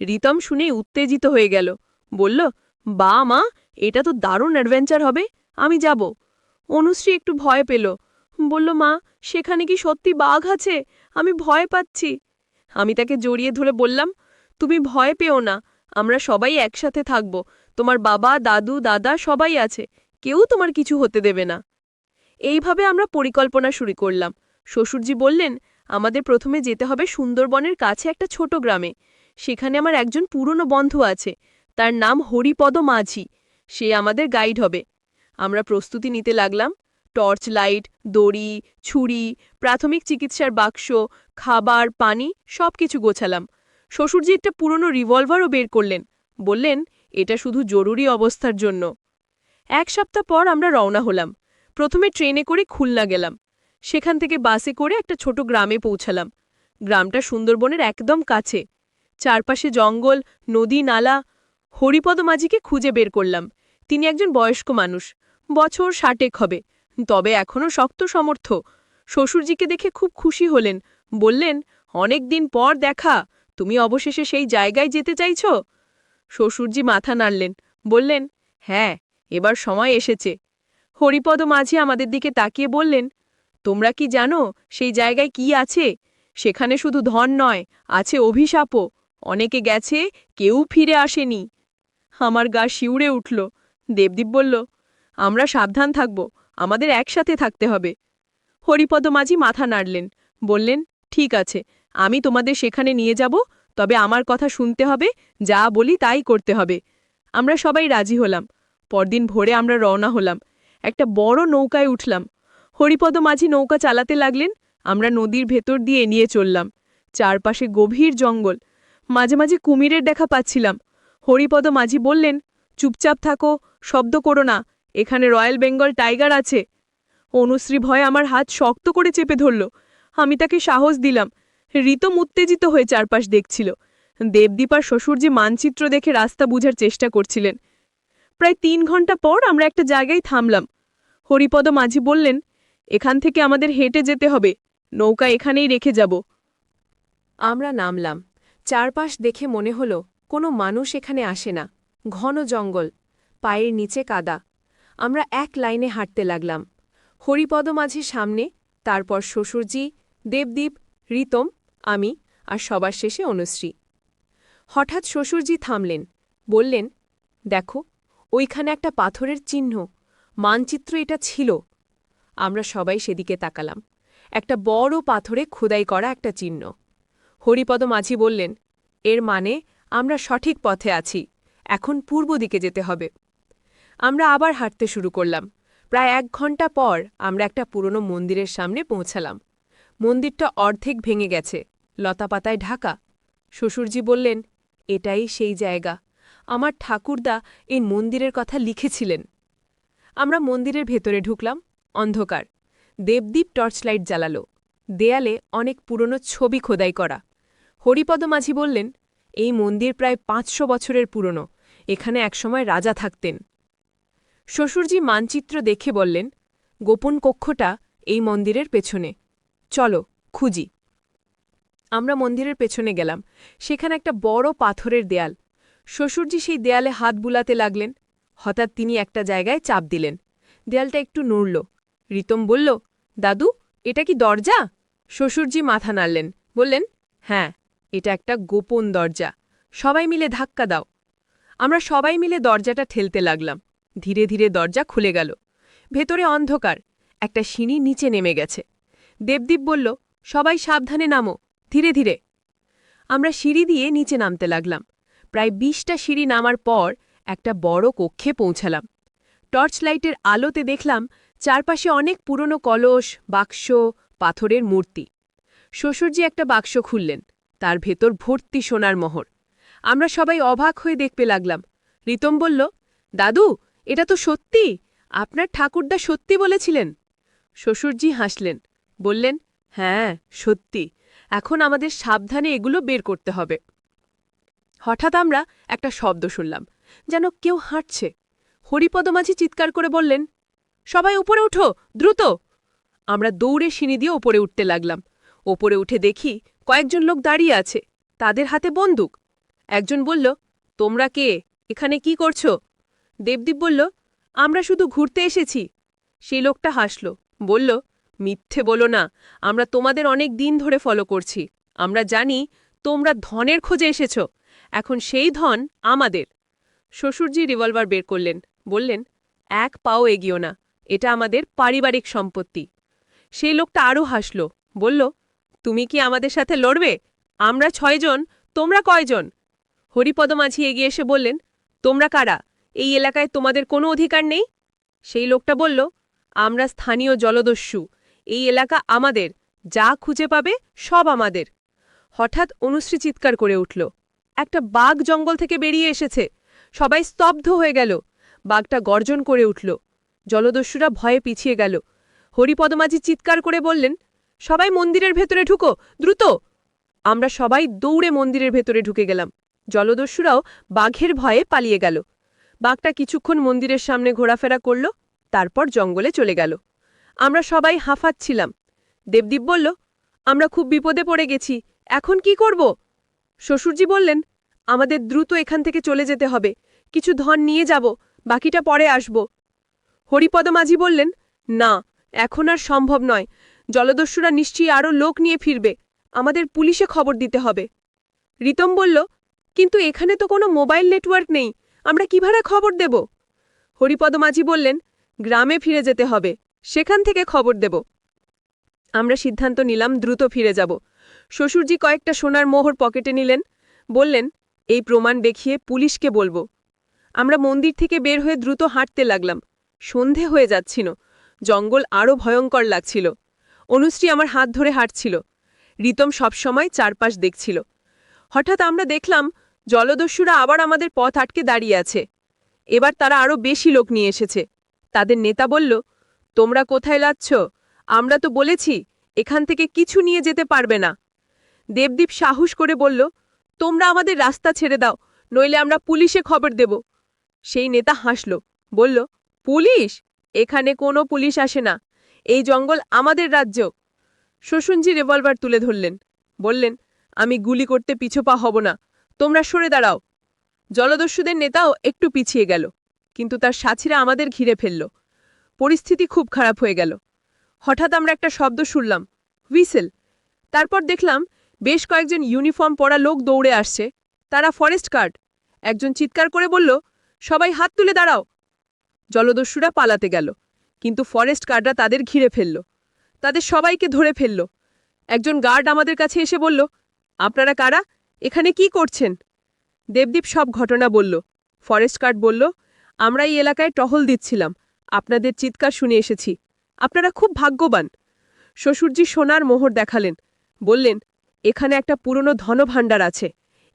রিতম শুনেই উত্তেজিত হয়ে গেল, বলল, বা মা, এটা তো দারুণ অ্যাডভেঞ্চার হবে, আমি যাব। অনুশ্রী একটু ভয় পেল, বলল, মা, সেখানে কি সত্যি বাঘ আছে? আমি ভয় পাচ্ছি। আমি তাকে জড়িয়ে ধরে বললাম, তুমি ভয় পেও না, আমরা সবাই একসাথে থাকব। তোমার বাবা, দাদু, দাদা সবাই আছে, কেউ তোমার কিছু হতে দেবে না। এইভাবে আমরা পরিকল্পনা শুরু করলাম। শ্বশুরজি বললেন, আমাদের প্রথমে যেতে হবে সুন্দরবনের কাছে একটা ছোট গ্রামে। সেখানে আমার একজন পুরনো বন্ধু আছে, তার নাম হরিপদ মাঝি। সে আমাদের গাইড হবে। আমরা প্রস্তুতি নিতে লাগলাম। টর্চ লাইট, দড়ি, ছুরি, প্রাথমিক চিকিৎসার বাক্স, খাবার, পানি সবকিছু গোছালাম। শ্বশুরজি একটা পুরনো রিভলভারও বের করলেন, বললেন, এটা শুধু জরুরি অবস্থার জন্য। 1 সপ্তাহ পর আমরা রওনা হলাম। প্রথমে ট্রেনে করে খুলনা গেলাম, সেখান থেকে বাসে করে একটা ছোট গ্রামে পৌঁছালাম। গ্রামটা সুন্দরবনের একদম কাছে, চারপাশে জঙ্গল, নদী, নালা। হরিপদ মাঝিকে খুঁজে বের করলাম। তিনি একজন বয়স্ক মানুষ, বছর 60 হবে, তবে এখনও শক্ত সমর্থ। শ্বশুরজিকে দেখে খুব খুশি হলেন, বললেন, অনেক দিন পর দেখা, তুমি অবশেষে সেই জায়গায় যেতে চাইছ? শ্বশুরজি মাথা নাড়লেন, বললেন, হ্যাঁ, এবার সময় এসেছে। হরিপদ মাঝি আমাদের দিকে তাকিয়ে বললেন, তোমরা কি জানো সেই জায়গায় কি আছে? সেখানে শুধু ধন নয়, আছে অভিশাপও। অনেকে গেছে, কেউ ফিরে আসেনি। আমার গা শিউরে উঠল। দেবদীপ বলল, আমরা সাবধান থাকব, আমাদের একসাথে থাকতে হবে। হরিপদ মাঝি মাথা নাড়লেন, বললেন, ঠিক আছে, আমি তোমাদের সেখানে নিয়ে যাব, তবে আমার কথা শুনতে হবে, যা বলি তাই করতে হবে। আমরা সবাই রাজি হলাম। পরদিন ভোরে আমরা রওনা হলাম। একটা বড় নৌকায় উঠলাম। হরিপদ মাঝি নৌকা চালাতে লাগলেন, আমরা নদীর ভেতর দিয়ে নিয়ে চললাম। চারপাশে গভীর জঙ্গল, মাঝে মাঝে কুমিরের দেখা পাচ্ছিলাম। হরিপদ মাঝি বললেন, চুপচাপ থাকো, শব্দ করো না, এখানে রয়্যাল বেঙ্গল টাইগার আছে। অনুশ্রী ভয়ে আমার হাত শক্ত করে চেপে ধরল। আমি তাকে সাহস দিলাম। ঋতম উত্তেজিত হয়ে চারপাশ দেখছিল। দেবদীপ আর শ্বশুরজি মানচিত্র দেখে রাস্তা বুঝার চেষ্টা করছিলেন। প্রায় 3 ঘন্টা পর আমরা একটা জায়গায় থামলাম। হরিপদ মাঝি বললেন, এখান থেকে আমাদের হেঁটে যেতে হবে, নৌকা এখানেই রেখে যাব। আমরা নামলাম। চারপাশ দেখে মনে হল কোনো মানুষ এখানে আসে না। ঘন জঙ্গল, পায়ের নিচে কাদা। আমরা এক লাইনে হাঁটতে লাগলাম। হরিপদ মাঝি সামনে, তারপর শ্বশুরজি, দেবদীপ, ঋতম, আমি আর সবার শেষে অনুশ্রী। হঠাৎ শ্বশুরজি থামলেন, বললেন, দেখো, ওইখানে একটা পাথরের চিহ্ন, মানচিত্র এটা ছিল। আমরা সবাই সেদিকে তাকালাম। একটা বড় পাথরে খোদাই করা একটা চিহ্ন। হরিপদ মাঝি বললেন, এর মানে আমরা সঠিক পথে আছি, এখন পূর্ব দিকে যেতে হবে। আমরা আবার হাঁটতে শুরু করলাম। প্রায় 1 ঘন্টা পর আমরা একটা পুরনো মন্দিরের সামনে পৌঁছালাম। মন্দিরটা অর্ধেক ভেঙে গেছে, লতাপাতায় ঢাকা। শ্বশুরজি বললেন, এটাই সেই জায়গা, আমার ঠাকুরদা এই মন্দিরের কথা লিখেছিলেন। আমরা মন্দিরের ভেতরে ঢুকলাম। অন্ধকার। দেবদীপ টর্চলাইট জ্বালালো। দেয়ালে অনেক পুরনো ছবি খোদাই করা। হরিপদ মাঝি বললেন, এই মন্দির প্রায় 500 বছরের পুরনো, এখানে একসময় রাজা থাকতেন। শ্বশুরজি মানচিত্র দেখে বললেন, গোপন কক্ষটা এই মন্দিরের পেছনে, চলো খুঁজি। আমরা মন্দিরের পেছনে গেলাম। সেখানে একটা বড় পাথরের দেয়াল। শ্বশুরজি সেই দেয়ালে হাত বুলাতে লাগলেন। হঠাৎ তিনি একটা জায়গায় চাপ দিলেন। দেয়ালটা একটু নড়ল। ঋতম বলল, দাদু, এটা কি দরজা? শ্বশুরজি মাথা নাড়লেন, বললেন, হ্যাঁ, এটা একটা গোপন দরজা, সবাই মিলে ধাক্কা দাও। আমরা সবাই মিলে দরজাটা ঠেলতে লাগলাম। ধীরে ধীরে দরজা খুলে গেল। ভেতরে অন্ধকার, একটা সিঁড়ি নিচে নেমে গেছে। দেবদীপ বলল, সবাই সাবধানে নামো, ধীরে ধীরে। আমরা সিঁড়ি দিয়ে নিচে নামতে লাগলাম। প্রায় 20টা সিঁড়ি নামার পর একটা বড় কক্ষে পৌঁছালাম। টর্চ লাইটের আলোতে দেখলাম চারপাশে অনেক পুরনো কলস, বাক্স, পাথরের মূর্তি। শ্বশুরজি একটা বাক্স খুললেন, তার ভেতর ভর্তি সোনার মোহর। আমরা সবাই অবাক হয়ে দেখতে লাগলাম। ঋতম বলল, দাদু, এটা তো সত্যি, আপনার ঠাকুরদা সত্যি বলেছিলেন। শ্বশুরজি হাসলেন, বললেন, হ্যাঁ সত্যি, এখন আমাদের সাবধানে এগুলো বের করতে হবে। হঠাৎ আমরা একটা শব্দ শুনলাম, যেন কেউ হাঁটছে। হরিপদ মাঝি চিৎকার করে বললেন, সবাই উপরে উঠো, দ্রুত। আমরা দৌড়ে সিঁড়ি দিয়ে ওপরে উঠতে লাগলাম। ওপরে উঠে দেখি কয়েকজন লোক দাঁড়িয়ে আছে, তাদের হাতে বন্দুক। একজন বলল, তোমরা কে, এখানে কি করছো? দেবদীপ বলল, আমরা শুধু ঘুরতে এসেছি। সেই লোকটা হাসল, বলল, মিথ্যে বলো না, আমরা তোমাদের অনেক দিন ধরে ফলো করছি। আমরা জানি তোমরা ধনের খোঁজে এসেছ, এখন সেই ধন আমাদের। শ্বশুরজি রিভলভার বের করলেন, বললেন, 1 পাও এগিও না, এটা আমাদের পারিবারিক সম্পত্তি। সেই লোকটা আরও হাসল, বলল, তুমি কি আমাদের সাথে লড়বে? আমরা 6 জন, তোমরা কয়জন? হরিপদ মাঝি এগিয়ে এসে বললেন, তোমরা কারা? এই এলাকায় তোমাদের কোনো অধিকার নেই। সেই লোকটা বলল, আমরা স্থানীয় জলদস্যু, এই এলাকা আমাদের, যা খুঁজে পাবে সব আমাদের। হঠাৎ অনুশ্রী চিৎকার করে উঠল, একটা বাঘ জঙ্গল থেকে বেরিয়ে এসেছে। সবাই স্তব্ধ হয়ে গেল। বাঘটা গর্জন করে উঠল। জলদস্যুরা ভয়ে পিছিয়ে গেল। হরিপদ মাঝি চিৎকার করে বললেন, সবাই মন্দিরের ভেতরে ঢুকো, দ্রুত। আমরা সবাই দৌড়ে মন্দিরের ভেতরে ঢুকে গেলাম। জলদস্যুরাও বাঘের ভয়ে পালিয়ে গেল। বাঘটা কিছুক্ষণ মন্দিরের সামনে ঘোরাফেরা করল, তারপর জঙ্গলে চলে গেল। আমরা সবাই হাঁফাচ্ছিলাম। দেবদীপ বলল, আমরা খুব বিপদে পড়ে গেছি, এখন কি করব? শ্বশুরজি বললেন, আমাদের দ্রুত এখান থেকে চলে যেতে হবে, কিছু ধন নিয়ে যাব, বাকিটা পরে আসব। হরিপদ মাঝি বললেন, না, এখন আর সম্ভব নয়, জলদস্যুরা নিশ্চয়ই আরও লোক নিয়ে ফিরবে, আমাদের পুলিশে খবর দিতে হবে। ঋতম বলল, কিন্তু এখানে তো কোনো মোবাইল নেটওয়ার্ক নেই, আমরা কিভাবে খবর দেব? হরিপদ মাঝি বললেন, গ্রামে ফিরে যেতে হবে, সেখান থেকে খবর দেব। আমরা সিদ্ধান্ত নিলাম দ্রুত ফিরে যাব। শ্বশুরজি কয়েকটা সোনার মোহর পকেটে নিলেন। বললেন, এই প্রমাণ দেখিয়ে পুলিশকে বলবো। আমরা মন্দির থেকে বের হয়ে দ্রুত হাঁটতে লাগলাম। সন্ধে হয়ে যাচ্ছিল, জঙ্গল আরও ভয়ঙ্কর লাগছিল। অনুশ্রী আমার হাত ধরে হাঁটছিল, রিতম সবসময় চারপাশ দেখছিল। হঠাৎ আমরা দেখলাম জলদস্যুরা আবার আমাদের পথ আটকে দাঁড়িয়ে আছে। এবার তারা আরও বেশি লোক নিয়ে এসেছে। তাদের নেতা বলল, তোমরা কোথায় যাচ্ছ? আমরা তো বলেছি এখান থেকে কিছু নিয়ে যেতে পারবে না। দেবদীপ সাহস করে বলল, তোমরা আমাদের রাস্তা ছেড়ে দাও, নইলে আমরা পুলিশে খবর দেব। সেই নেতা হাসল, বলল, পুলিশ? এখানে কোনো পুলিশ আসে না, এই জঙ্গল আমাদের রাজ্য। শোষণজি রিভলভার তুলে ধরলেন, বললেন, আমি গুলি করতে পিছপা হব না, তোমরা সরে দাঁড়াও। জলদস্যুদের নেতাও একটু পিছিয়ে গেল, কিন্তু তার সাথীরা আমাদের ঘিরে ফেলল। পরিস্থিতি খুব খারাপ হয়ে গেল। হঠাৎ আমরা একটা শব্দ শুনলাম, হুইসেল। তারপর দেখলাম বেশ কয়েকজন ইউনিফর্ম পরা লোক দৌড়ে আসছে। তারা ফরেস্ট গার্ড। একজন চিৎকার করে বলল, সবাই হাত তুলে দাঁড়াও। জলদস্যুরা পালাতে গেল, কিন্তু ফরেস্ট গার্ডরা তাদের ঘিরে ফেলল। তাদের সবাইকে ধরে ফেলল। একজন গার্ড আমাদের কাছে এসে বলল, আপনারা কারা? এখানে কি করছেন? দেবদীপ সব ঘটনা বলল। ফরেস্ট গার্ড বলল, আমরা এই এলাকায় টহল দিচ্ছিলাম, আপনাদের চিৎকার শুনে এসেছি। আপনারা খুব ভাগ্যবান। শ্বশুরজি সোনার মোহর দেখালেন, বললেন, এখানে একটা পুরনো ধনভাণ্ডার আছে,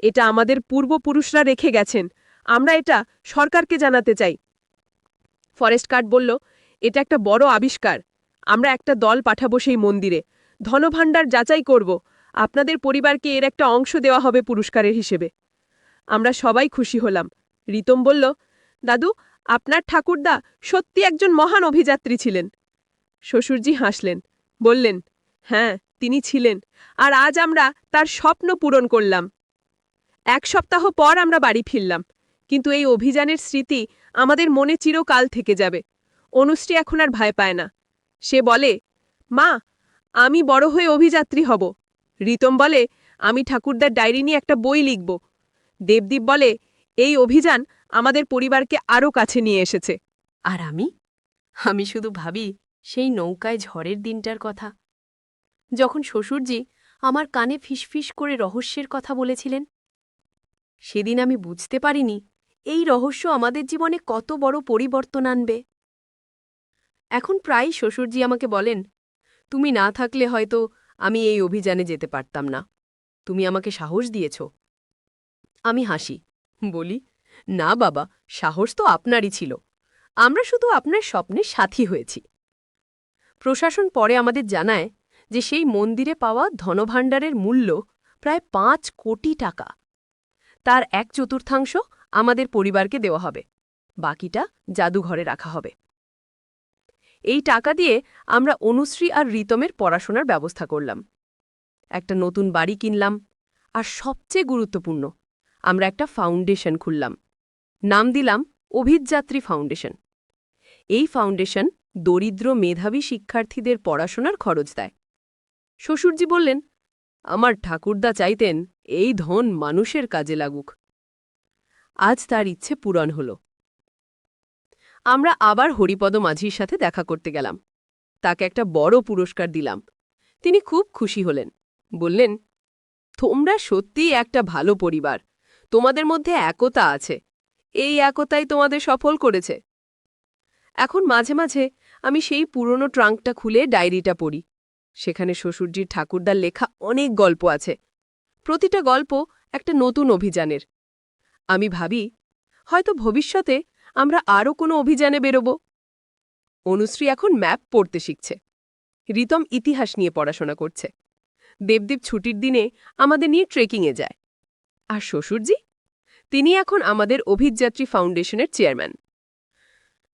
এটা আমাদের পূর্বপুরুষরা রেখে গেছেন, আমরা এটা সরকারকে জানাতে চাই। ফরেস্ট গার্ড বলল, এটা একটা বড় আবিষ্কার, আমরা একটা দল পাঠাবো সেই মন্দিরে, ধনভাণ্ডার যাচাই করব, আপনাদের পরিবারকে এর একটা অংশ দেওয়া হবে পুরস্কারের হিসেবে। আমরা সবাই খুশি হলাম। রিতম বলল, দাদু, আপনার ঠাকুরদা সত্যি একজন মহান অভিযাত্রী ছিলেন। শ্বশুরজি হাসলেন, বললেন, হ্যাঁ, তিনি ছিলেন, আর আজ আমরা তার স্বপ্ন পূরণ করলাম। 1 সপ্তাহ পর আমরা বাড়ি ফিরলাম, কিন্তু এই অভিযানের স্মৃতি আমাদের মনে চিরকাল থেকে যাবে। অনুশ্রী এখন আর ভয় পায় না। সে বলে, মা, আমি বড় হয়ে অভিযাত্রী হব। রিতম বলে, আমি ঠাকুরদার ডায়েরি নিয়ে একটা বই লিখব। দেবদীপ বলে, এই অভিযান আমাদের পরিবারকে আরও কাছে নিয়ে এসেছে। আর আমি শুধু ভাবি সেই নৌকায় ঝড়ের দিনটার কথা, যখন শ্বশুরজি আমার কানে ফিসফিস করে রহস্যের কথা বলেছিলেন। সেদিন আমি বুঝতে পারিনি এই রহস্য আমাদের জীবনে কত বড় পরিবর্তন আনবে। এখন প্রায়ই শ্বশুরজি আমাকে বলেন, তুমি না থাকলে হয়তো আমি এই অভিযানে যেতে পারতাম না, তুমি আমাকে সাহস দিয়েছ। আমি হাসি, বলি, না বাবা, সাহস তো আপনারই ছিল, আমরা শুধু আপনার স্বপ্নের সাথী হয়েছি। প্রশাসন পরে আমাদের জানায় যে সেই মন্দিরে পাওয়া ধনভাণ্ডারের মূল্য প্রায় 5 কোটি টাকা। তার 1/4 আমাদের পরিবারকে দেওয়া হবে, বাকিটা জাদুঘরে রাখা হবে। এই টাকা দিয়ে আমরা অনুশ্রী আর রিতমের পড়াশোনার ব্যবস্থা করলাম, একটা নতুন বাড়ি কিনলাম, আর সবচেয়ে গুরুত্বপূর্ণ, আমরা একটা ফাউন্ডেশন খুললাম। নাম দিলাম অভিযাত্রী ফাউন্ডেশন। এই ফাউন্ডেশন দরিদ্র মেধাবী শিক্ষার্থীদের পড়াশোনার খরচ দেয়। শ্বশুরজি বললেন, আমার ঠাকুরদা চাইতেন এই ধন মানুষের কাজে লাগুক। আজ তার ইচ্ছে পূরণ হল। আমরা আবার হরিপদ মাঝির সাথে দেখা করতে গেলাম, তাকে একটা বড় পুরস্কার দিলাম। তিনি খুব খুশি হলেন, বললেন, তোমরা সত্যিই একটা ভালো পরিবার, তোমাদের মধ্যে একতা আছে, এই একতাই তোমাদের সফল করেছে। এখন মাঝে মাঝে আমি সেই পুরনো ট্রাঙ্কটা খুলে ডায়েরিটা পড়ি। সেখানে শ্বশুরজির ঠাকুরদার লেখা অনেক গল্প আছে, প্রতিটা গল্প একটা নতুন অভিযানের। আমি ভাবি, হয়তো ভবিষ্যতে আমরা আরও কোনো অভিযানে বেরোব। অনুশ্রী এখন ম্যাপ পড়তে শিখছে, রিতম ইতিহাস নিয়ে পড়াশোনা করছে, দেবদীপ ছুটির দিনে আমাদের নিয়ে ট্রেকিংয়ে যায়, আর শ্বশুরজি, তিনি এখন আমাদের অভিযাত্রী ফাউন্ডেশনের চেয়ারম্যান।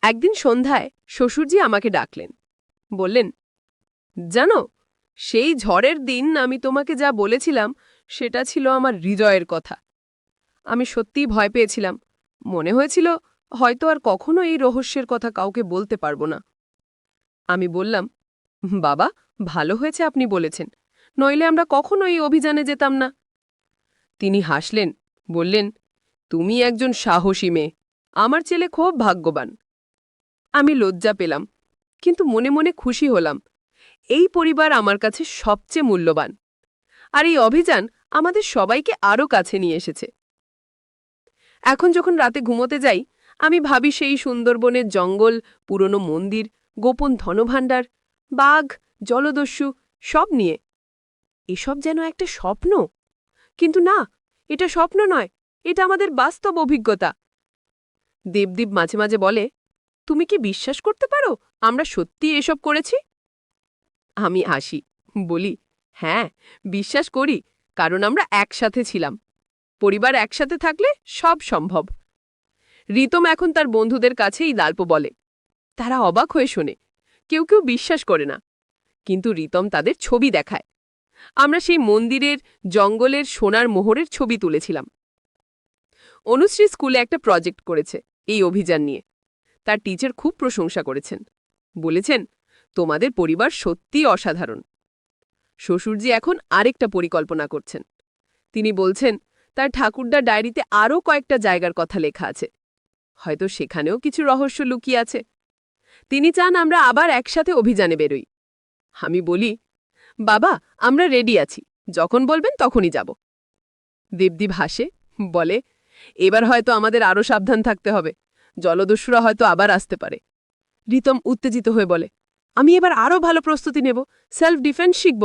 একদিন সন্ধ্যায় শ্বশুরজি আমাকে ডাকলেন, বললেন, জানো, সেই ঝড়ের দিন আমি তোমাকে যা বলেছিলাম সেটা ছিল আমার হৃদয়ের কথা। আমি সত্যিই ভয় পেয়েছিলাম, মনে হয়েছিল হয়তো আর কখনো এই রহস্যের কথা কাউকে বলতে পারবো না। আমি বললাম, বাবা, ভালো হয়েছে আপনি বলেছেন, নইলে আমরা কখনো এই অভিযানে যেতাম না। তিনি হাসলেন, বললেন, তুমি একজন সাহসী মেয়ে, আমার ছেলে খুব ভাগ্যবান। আমি লজ্জা পেলাম, কিন্তু মনে মনে খুশি হলাম। এই পরিবার আমার কাছে সবচেয়ে মূল্যবান, আর এই অভিযান আমাদের সবাইকে আরও কাছে নিয়ে এসেছে। এখন যখন রাতে ঘুমোতে যাই, আমি ভাবি সেই সুন্দরবনের জঙ্গল, পুরনো মন্দির, গোপন ধনভাণ্ডার, বাঘ, জলদস্যু সব নিয়ে। এসব যেন একটা স্বপ্ন, কিন্তু না, এটা স্বপ্ন নয়, এটা আমাদের বাস্তব অভিজ্ঞতা। দেবদীপ মাঝে মাঝে বলে, তুমি কি বিশ্বাস করতে পারো আমরা সত্যি এসব করেছি? আমি হাসি, বলি, হ্যাঁ, বিশ্বাস করি, কারণ আমরা একসাথে ছিলাম। পরিবার একসাথে থাকলে সব সম্ভব। রিতম এখন তার বন্ধুদের কাছে এই গল্প বলে। তারা অবাক হয়ে শোনে, কেউ কেউ বিশ্বাস করে না, কিন্তু রিতম তাদের ছবি দেখায়। আমরা সেই মন্দিরের, জঙ্গলের সোনার মোহরের ছবি তুলেছিলাম। অনুশ্রী স্কুলে একটা প্রজেক্ট করেছে এই অভিযান নিয়ে। তার টিচার খুব প্রশংসা করেছেন, বলেছেন, তোমাদের পরিবার সত্যিই অসাধারণ। শ্বশুরজি এখন আরেকটা পরিকল্পনা করছেন। তিনি বলছেন, তার ঠাকুরদা ডায়েরিতে আরও কয়েকটা জায়গার কথা লেখা আছে, হয়তো সেখানেও কিছু রহস্য লুকিয়ে আছে। তিনি চান আমরা আবার একসাথে অভিযানে বেরোই। আমি বলি, বাবা, আমরা রেডি আছি, যখন বলবেন তখনই যাব। দেবদীপ হাসে, বলে, এবার হয়তো আমাদের আরও সাবধান থাকতে হবে, জলদস্যুরা হয়তো আবার আসতে পারে। রিতম উত্তেজিত হয়ে বলে, আমি এবার আরও ভালো প্রস্তুতি নেব, সেলফ ডিফেন্স শিখব।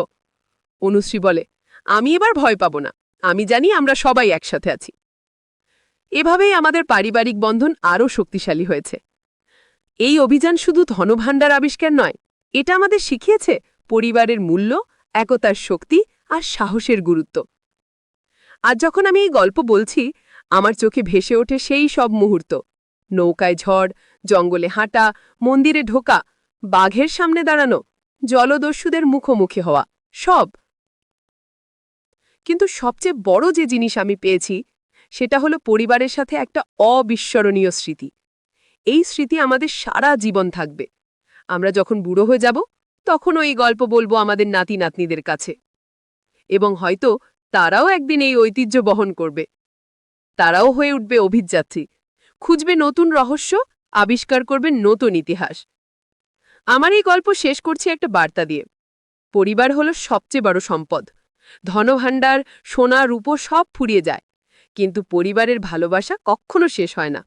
অনুশ্রী বলে, আমি এবার ভয় পাব না, আমি জানি আমরা সবাই একসাথে আছি। এভাবেই আমাদের পারিবারিক বন্ধন আরও শক্তিশালী হয়েছে। এই অভিযান শুধু ধনভাণ্ডার আবিষ্কার নয়, এটা আমাদের শিখিয়েছে পরিবারের মূল্য, একতার শক্তি আর সাহসের গুরুত্ব। আজ যখন আমি এই গল্প বলছি, আমার চোখে ভেসে ওঠে সেই সব মুহূর্ত, নৌকায় ঝড়, জঙ্গলে হাঁটা, মন্দিরে ঢোকা, বাঘের সামনে দাঁড়ানো, জলদস্যুদের মুখোমুখি হওয়া, সব। কিন্তু সবচেয়ে বড় যে জিনিস আমি পেয়েছি, সেটা হলো পরিবারের সাথে একটা অবিস্মরণীয় স্মৃতি। এই স্মৃতি আমাদের সারা জীবন থাকবে। আমরা যখন বুড়ো হয়ে যাব, তখনও এই গল্প বলবো আমাদের নাতি নাতনিদের কাছে। এবং হয়তো তারাও একদিন এই ঐতিহ্য বহন করবে। তারাও হয়ে উঠবে অভিযাত্রী, খুঁজবে নতুন রহস্য, আবিষ্কার করবে নতুন ইতিহাস। আমার এই গল্প শেষ করছি একটা বার্তা দিয়ে। পরিবার হলো সবচেয়ে বড় সম্পদ। ধনভাণ্ডার, সোনা, রূপো সব ফুরিয়ে যায়, কিন্তু পরিবারের ভালোবাসা কখনো শেষ হয় না।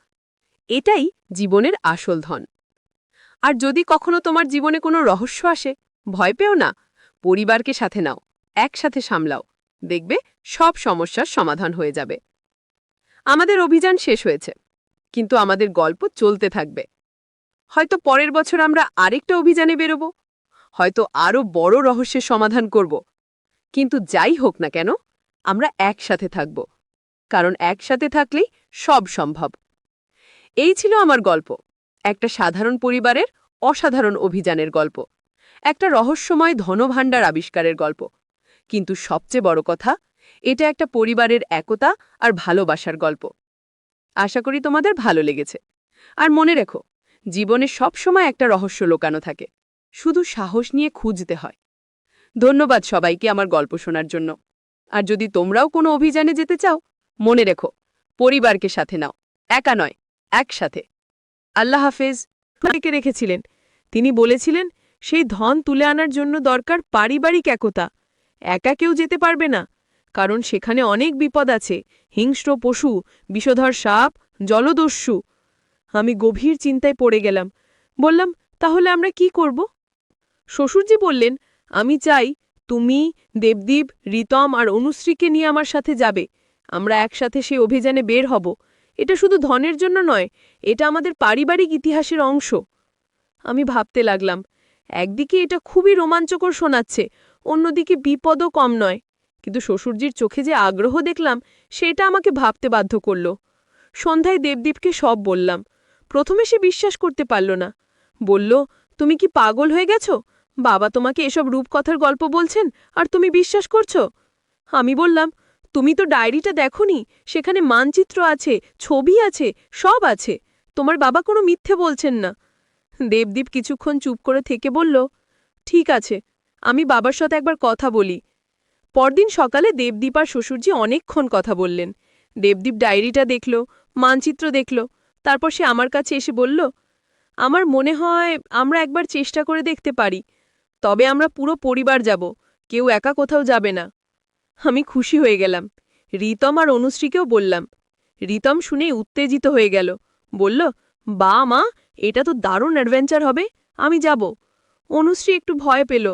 এটাই জীবনের আসল ধন। আর যদি কখনো তোমার জীবনে কোনো রহস্য আসে, ভয় পেও না, পরিবারকে সাথে নাও, একসাথে সামলাও, দেখবে সব সমস্যার সমাধান হয়ে যাবে। আমাদের অভিযান শেষ হয়েছে, কিন্তু আমাদের গল্প চলতে থাকবে। হয়তো পরের বছর আমরা আরেকটা অভিযানে বেরোব, হয়তো আরও বড় রহস্যের সমাধান করব। কিন্তু যাই হোক না কেন, আমরা একসাথে থাকব, কারণ একসাথে থাকলেই সব সম্ভব। এই ছিল আমার গল্প, একটা সাধারণ পরিবারের অসাধারণ অভিযানের গল্প, একটা রহস্যময় ধনভাণ্ডার আবিষ্কারের গল্প। কিন্তু সবচেয়ে বড় কথা, এটা একটা পরিবারের একতা আর ভালোবাসার গল্প। আশা করি তোমাদের ভালো লেগেছে। আর মনে রেখো, জীবনে সবসময় একটা রহস্য লুকানো থাকে, শুধু সাহস নিয়ে খুঁজতে হয়। ধন্যবাদ সবাইকে আমার গল্প শোনার জন্য। আর যদি তোমরাও কোনো অভিযানে যেতে চাও, মনে রেখো, পরিবারকে সাথে নাও, একা নয়, একসাথে। আল্লাহ হাফেজ। রেখে রেখেছিলেন। তিনি বলেছিলেন, সেই ধন তুলে আনার জন্য দরকার পারিবারিক একতা। একা কেউ যেতে পারবে না, কারণ সেখানে অনেক বিপদ আছে, হিংস্র পশু, বিষধর সাপ, জলদস্যু। আমি গভীর চিন্তায় পড়ে গেলাম। বললাম, তাহলে আমরা কি করব? শ্বশুরজি বললেন, আমি চাই তুমি, দেবদীপ, রিতম আর অনুশ্রীকে নিয়ে আমার সাথে যাবে। আমরা একসাথে সেই অভিযানে বের হব। এটা শুধু ধনের জন্য নয়, এটা আমাদের পারিবারিক ইতিহাসের অংশ। আমি ভাবতে লাগলাম, একদিকে এটা খুবই রোমাঞ্চকর শোনাচ্ছে, অন্যদিকে বিপদও কম নয়। কিন্তু শ্বশুরজির চোখে যে আগ্রহ দেখলাম, সেটা আমাকে ভাবতে বাধ্য করল। সন্ধ্যায় দেবদীপকে সব বললাম। প্রথমে সে বিশ্বাস করতে পারল না। বলল, তুমি কি পাগল হয়ে গেছ? বাবা তোমাকে এসব রূপকথার গল্প বলছেন, আর তুমি বিশ্বাস করছো? আমি বললাম, তুমি তো ডায়েরিটা দেখোনি, সেখানে মানচিত্র আছে, ছবি আছে, সব আছে। তোমার বাবা কোনো মিথ্যে বলছেন না। দেবদীপ কিছুক্ষণ চুপ করে থেকে বলল, ঠিক আছে, আমি বাবার সাথে একবার কথা বলি। পরদিন সকালে দেবদীপ আর শ্বশুরজি অনেকক্ষণ কথা বললেন। দেবদীপ ডায়েরিটা দেখল, মানচিত্র দেখল, তারপর সে আমার কাছে এসে বলল, আমার মনে হয় আমরা একবার চেষ্টা করে দেখতে পারি। তবে আমরা পুরো পরিবার যাব, কেউ একা কোথাও যাবে না। আমি খুশি হয়ে গেলাম। রিতম আর অনুশ্রীকেও বললাম। রিতম শুনে উত্তেজিত হয়ে গেল, বলল, বা মা, এটা তো দারুণ অ্যাডভেঞ্চার হবে, আমি যাব। অনুশ্রী একটু ভয় পেল,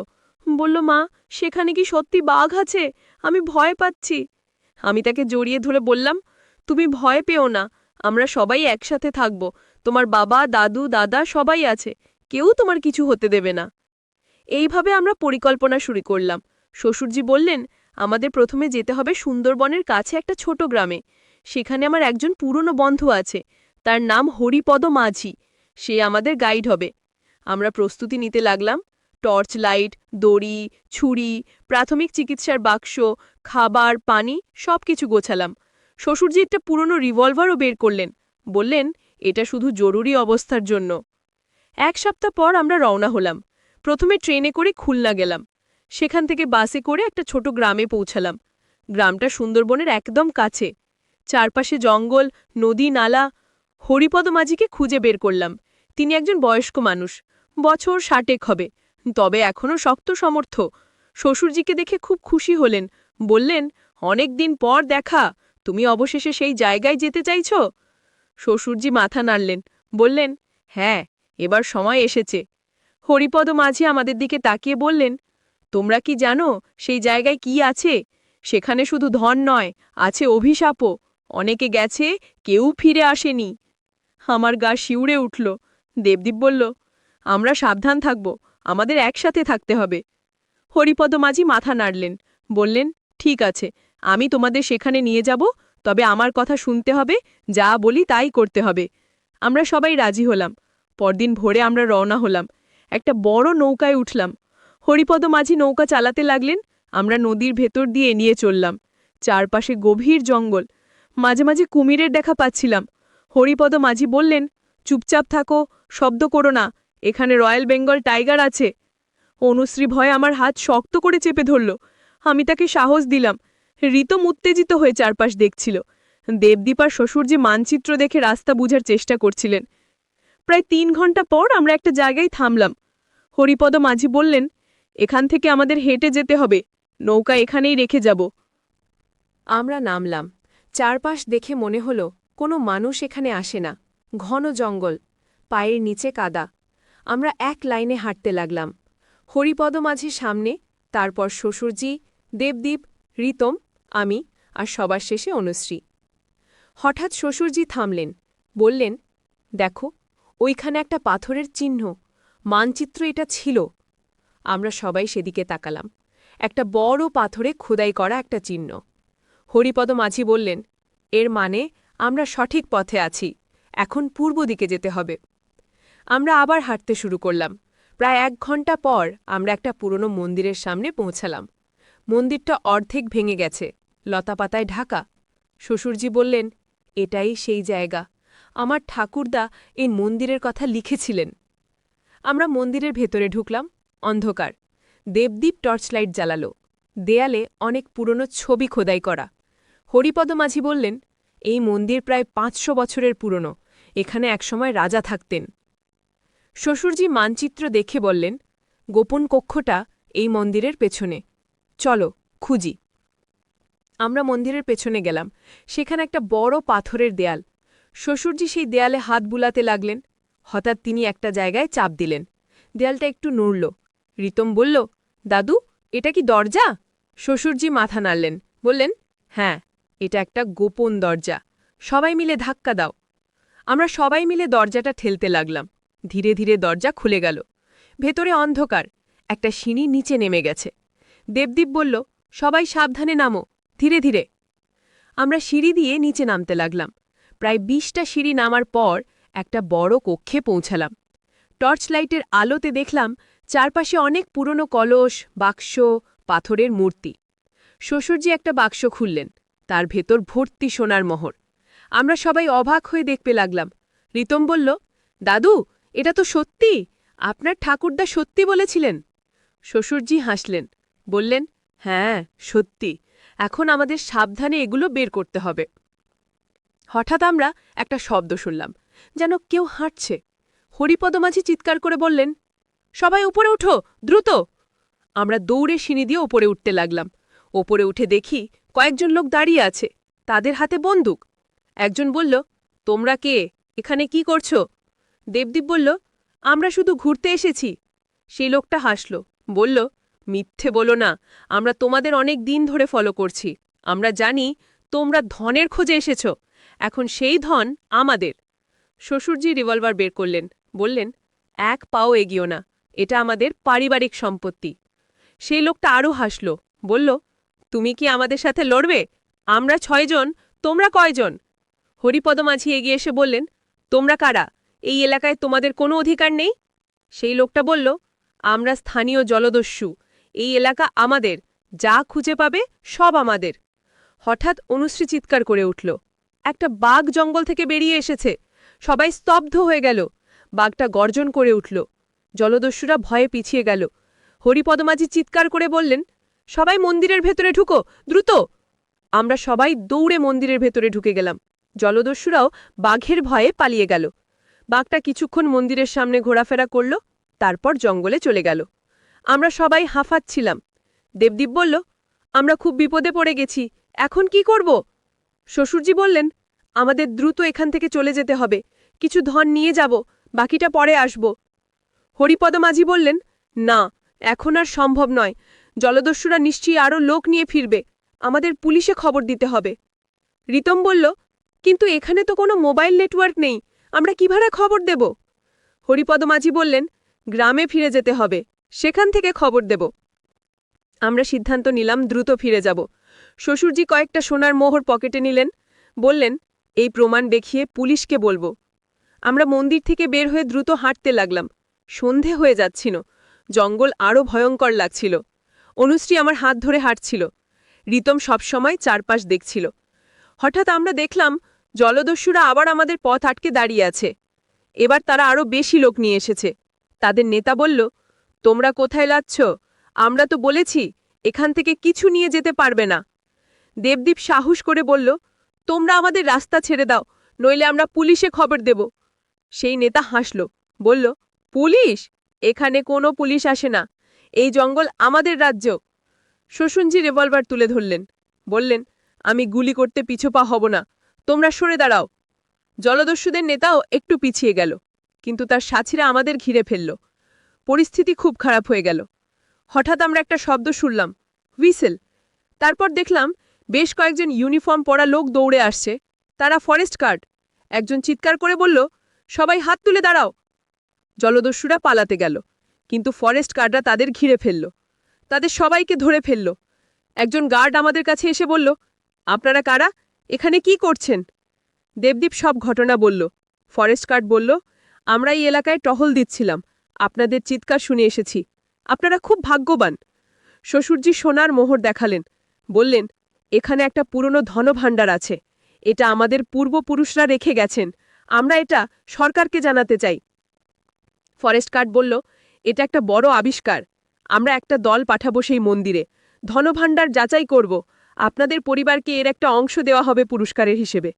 বলল, মা, সেখানে কি সত্যি বাঘ আছে? আমি ভয় পাচ্ছি। আমি তাকে জড়িয়ে ধরে বললাম, তুমি ভয় পেও না, আমরা সবাই একসাথে থাকব, তোমার বাবা, দাদু, দাদা সবাই আছে, কেউ তোমার কিছু হতে দেবে না। এইভাবে আমরা পরিকল্পনা শুরু করলাম। শ্বশুরজি বললেন, আমাদের প্রথমে যেতে হবে সুন্দরবনের কাছে একটা ছোট গ্রামে। সেখানে আমার একজন পুরনো বন্ধু আছে, তার নাম হরিপদ মাঝি, সে আমাদের গাইড হবে। আমরা প্রস্তুতি নিতে লাগলাম। টর্চ লাইট, দড়ি, ছুরি, প্রাথমিক চিকিৎসার বাক্স, খাবার, পানি সবকিছু গোছালাম। শ্বশুরজি একটা পুরনো রিভলভারও বের করলেন, বললেন, এটা শুধু জরুরি অবস্থার জন্য। 1 সপ্তাহ পর আমরা রওনা হলাম। প্রথমে ট্রেনে করে খুলনা গেলাম, সেখান থেকে বাসে করে একটা ছোট গ্রামে পৌঁছালাম। গ্রামটা সুন্দরবনের একদম কাছে, চারপাশে জঙ্গল, নদী, নালা। হরিপদ মাঝিকে খুঁজে বের করলাম। তিনি একজন বয়স্ক মানুষ, বছর 60 হবে, তবে এখনও শক্ত সমর্থ। শ্বশুরজিকে দেখে খুব খুশি হলেন, বললেন, অনেক দিন পর দেখা, তুমি অবশেষে সেই জায়গায় যেতে চাইছ? শ্বশুরজি মাথা নাড়লেন, বললেন, হ্যাঁ, এবার সময় এসেছে। হরিপদ মাঝি আমাদের দিকে তাকিয়ে বললেন, তোমরা কি জানো সেই জায়গায় কি আছে? সেখানে শুধু ধন নয়, আছে অভিশাপও। অনেকে গেছে, কেউ ফিরে আসেনি। আমার গা শিউরে উঠল। দেবদীপ বলল, আমরা সাবধান থাকব, আমাদের একসাথে থাকতে হবে। হরিপদ মাঝি মাথা নাড়লেন, বললেন, ঠিক আছে, আমি তোমাদের সেখানে নিয়ে যাব, তবে আমার কথা শুনতে হবে, যা বলি তাই করতে হবে। আমরা সবাই রাজি হলাম। পরদিন ভোরে আমরা রওনা হলাম। একটা বড় নৌকায় উঠলাম। হরিপদ মাঝি নৌকা চালাতে লাগলেন, আমরা নদীর ভেতর দিয়ে নিয়ে চললাম। চারপাশে গভীর জঙ্গল, মাঝে মাঝে কুমিরের দেখা পাচ্ছিলাম। হরিপদ মাঝি বললেন, চুপচাপ থাকো, শব্দ করো না, এখানে রয়্যাল বেঙ্গল টাইগার আছে। অনুশ্রী ভয়ে আমার হাত শক্ত করে চেপে ধরল। আমি তাকে সাহস দিলাম। রিতম উত্তেজিত হয়ে চারপাশ দেখছিল। দেবদীপ আর শ্বশুরজি মানচিত্র দেখে রাস্তা বুঝার চেষ্টা করছিলেন। প্রায় 3 ঘন্টা পর আমরা একটা জায়গায় থামলাম। হরিপদ মাঝি বললেন, এখান থেকে আমাদের হেঁটে যেতে হবে, নৌকা এখানেই রেখে যাব। আমরা নামলাম। চারপাশ দেখে মনে হল কোনো মানুষ এখানে আসে না, ঘন জঙ্গল, পায়ের নিচে কাদা। আমরা এক লাইনে হাঁটতে লাগলাম। হরিপদ মাঝির সামনে, তারপর শ্বশুরজি, দেবদীপ, রিতম, আমি, আর সবার শেষে অনুশ্রী। হঠাৎ শ্বশুরজি থামলেন, বললেন, দেখো, ওইখানে একটা পাথরের চিহ্ন, মানচিত্র এটা ছিল। আমরা সবাই সেদিকে তাকালাম। একটা বড় পাথরে খোদাই করা একটা চিহ্ন। হরিপদ মাঝি বললেন, এর মানে আমরা সঠিক পথে আছি, এখন পূর্ব দিকে যেতে হবে। আমরা আবার হাঁটতে শুরু করলাম। প্রায় 1 ঘন্টা পর আমরা একটা পুরনো মন্দিরের সামনে পৌঁছালাম। মন্দিরটা অর্ধেক ভেঙে গেছে, লতাপাতায় ঢাকা। শ্বশুরজি বললেন, এটাই সেই জায়গা, আমার ঠাকুরদা এই মন্দিরের কথা লিখেছিলেন। আমরা মন্দিরের ভেতরে ঢুকলাম। অন্ধকার। দেবদীপ টর্চলাইট জ্বালালো। দেয়ালে অনেক পুরনো ছবি খোদাই করা। হরিপদ মাঝি বললেন, এই মন্দির প্রায় 500 বছরের পুরনো, এখানে একসময় রাজা থাকতেন। শ্বশুরজি মানচিত্র দেখে বললেন, গোপন কক্ষটা এই মন্দিরের পেছনে, চলো খুঁজি। আমরা মন্দিরের পেছনে গেলাম। সেখানে একটা বড় পাথরের দেয়াল। শ্বশুরজি সেই দেয়ালে হাত বুলাতে লাগলেন। হঠাৎ তিনি একটা জায়গায় চাপ দিলেন। দেয়ালটা একটু নড়ল। রিতম বলল, দাদু, এটা কি দরজা? শ্বশুরজি মাথা নাড়লেন, বললেন, হ্যাঁ, এটা একটা গোপন দরজা, সবাই মিলে ধাক্কা দাও। আমরা সবাই মিলে দরজাটা ঠেলতে লাগলাম। ধীরে ধীরে দরজা খুলে গেল। ভেতরে অন্ধকার, একটা সিঁড়ি নিচে নেমে গেছে। দেবদীপ বলল, সবাই সাবধানে নামো, ধীরে ধীরে। আমরা সিঁড়ি দিয়ে নিচে নামতে লাগলাম। প্রায় 20টা সিঁড়ি নামার পর একটা বড় কক্ষে পৌঁছালাম। টর্চ লাইটের আলোতে দেখলাম চারপাশে অনেক পুরনো কলস, বাক্স, পাথরের মূর্তি। শ্বশুরজি একটা বাক্স খুললেন, তার ভেতর ভর্তি সোনার মোহর। আমরা সবাই অবাক হয়ে দেখতে লাগলাম। রিতম বলল, দাদু, এটা তো সত্যি, আপনার ঠাকুরদা সত্যি বলেছিলেন। শ্বশুরজি হাসলেন, বললেন, হ্যাঁ, সত্যি, এখন আমাদের সাবধানে এগুলো বের করতে হবে। হঠাৎ আমরা একটা শব্দ শুনলাম, যেন কেউ হাঁটছে। হরিপদ মাঝি চিৎকার করে বললেন, সবাই উপরে উঠো, দ্রুত। আমরা দৌড়ে সিঁড়ি দিয়ে উপরে উঠতে লাগলাম। ওপরে উঠে দেখি কয়েকজন লোক দাঁড়িয়ে আছে, তাদের হাতে বন্দুক। একজন বলল, তোমরা কে, এখানে কি করছো? দেবদীপ বলল, আমরা শুধু ঘুরতে এসেছি। সেই লোকটা হাসল, বলল, মিথ্যে বলো না, আমরা তোমাদের অনেক দিন ধরে ফলো করছি। আমরা জানি তোমরা ধনের খোঁজে এসেছ, এখন সেই ধন আমাদের। শ্বশুরজি রিভলভার বের করলেন, বললেন, এক পাও এগিয়েও না, এটা আমাদের পারিবারিক সম্পত্তি। সেই লোকটা আরও হাসল, বলল, তুমি কি আমাদের সাথে লড়বে? আমরা 6 জন, তোমরা কয়জন? হরিপদ মাঝি এগিয়ে এসে বললেন, তোমরা কারা? এই এলাকায় তোমাদের কোনো অধিকার নেই। সেই লোকটা বলল, আমরা স্থানীয় জলদস্যু, এই এলাকা আমাদের, যা খুঁজে পাবে সব আমাদের। হঠাৎ অনুশ্রী চিৎকার করে উঠল, একটা বাঘ জঙ্গল থেকে বেরিয়ে এসেছে। সবাই স্তব্ধ হয়ে গেল। বাঘটা গর্জন করে উঠল। জলদস্যুরা ভয়ে পিছিয়ে গেল। হরিপদ মাঝি চিৎকার করে বললেন, সবাই মন্দিরের ভেতরে ঢুকো, দ্রুত! আমরা সবাই দৌড়ে মন্দিরের ভেতরে ঢুকে গেলাম। জলদস্যুরাও বাঘের ভয়ে পালিয়ে গেল। বাঘটা কিছুক্ষণ মন্দিরের সামনে ঘোরাফেরা করল, তারপর জঙ্গলে চলে গেল। আমরা সবাই হাঁফাচ্ছিলাম। দেবদীপ বলল, আমরা খুব বিপদে পড়ে গেছি, এখন কি করব? শ্বশুরজি বললেন, আমাদের দ্রুত এখান থেকে চলে যেতে হবে, কিছু ধন নিয়ে যাব, বাকিটা পরে আসব। হরিপদ মাঝি বললেন, না, এখন আর সম্ভব নয়, জলদস্যুরা নিশ্চয়ই আরও লোক নিয়ে ফিরবে, আমাদের পুলিশে খবর দিতে হবে। রিতম বলল, কিন্তু এখানে তো কোনো মোবাইল নেটওয়ার্ক নেই, আমরা কিভাবে খবর দেব? হরিপদ মাঝি বললেন, গ্রামে ফিরে যেতে হবে, সেখান থেকে খবর দেব। আমরা সিদ্ধান্ত নিলাম দ্রুত ফিরে যাব। শ্বশুরজি কয়েকটা সোনার মোহর পকেটে নিলেন, বললেন, এই প্রমাণ দেখিয়ে পুলিশকে বলবো। আমরা মন্দির থেকে বের হয়ে দ্রুত হাঁটতে লাগলাম। সন্ধে হয়ে যাচ্ছিল, জঙ্গল আরও ভয়ঙ্কর লাগছিল। অনুশ্রী আমার হাত ধরে হাঁটছিল। রিতম সবসময় চারপাশ দেখছিল। হঠাৎ আমরা দেখলাম জলদস্যুরা আবার আমাদের পথ আটকে দাঁড়িয়ে আছে। এবার তারা আরও বেশি লোক নিয়ে এসেছে। তাদের নেতা বলল, তোমরা কোথায় যাচ্ছ? আমরা তো বলেছি এখান থেকে কিছু নিয়ে যেতে পারবে না। দেবদীপ সাহস করে বলল, তোমরা আমাদের রাস্তা ছেড়ে দাও, নইলে আমরা পুলিশে খবর দেব। সেই নেতা হাসল, বলল, পুলিশ? এখানে কোনো পুলিশ আসে না, এই জঙ্গল আমাদের রাজ্য। শ্বশুরজি রিভলভার তুলে ধরলেন, বললেন, আমি গুলি করতে পিছপা হব না, তোমরা সরে দাঁড়াও। জলদস্যুদের নেতাও একটু পিছিয়ে গেল, কিন্তু তার সাথীরা আমাদের ঘিরে ফেলল। পরিস্থিতি খুব খারাপ হয়ে গেল। হঠাৎ আমরা একটা শব্দ শুনলাম, হুইসেল। তারপর দেখলাম বেশ কয়েকজন ইউনিফর্ম পরা লোক দৌড়ে আসছে, তারা ফরেস্ট গার্ড। একজন চিৎকার করে বলল, সবাই হাত তুলে দাঁড়াও। জলদস্যুরা পালাতে গেল, কিন্তু ফরেস্ট গার্ডরা তাদের ঘিরে ফেলল, তাদের সবাইকে ধরে ফেলল। একজন গার্ড আমাদের কাছে এসে বলল, আপনারা কারা, এখানে কি করছেন? দেবদীপ সব ঘটনা বলল। ফরেস্ট গার্ড বলল, আমরা এই এলাকায় টহল দিচ্ছিলাম, আপনাদের চিৎকার শুনে এসেছি, আপনারা খুব ভাগ্যবান। শ্বশুরজি সোনার মোহর দেখালেন, বললেন, এখানে একটা পুরনো ধনভাণ্ডার আছে, এটা আমাদের পূর্বপুরুষরা রেখে গেছেন, আমরা এটা সরকারকে জানাতে চাই। ফরেস্ট গার্ড বলল, এটা একটা বড় আবিষ্কার, আমরা একটা দল পাঠাবো সেই মন্দিরে, ধনভাণ্ডার যাচাই করব, আপনাদের পরিবারকে এর একটা অংশ দেওয়া হবে পুরস্কারের হিসেবে।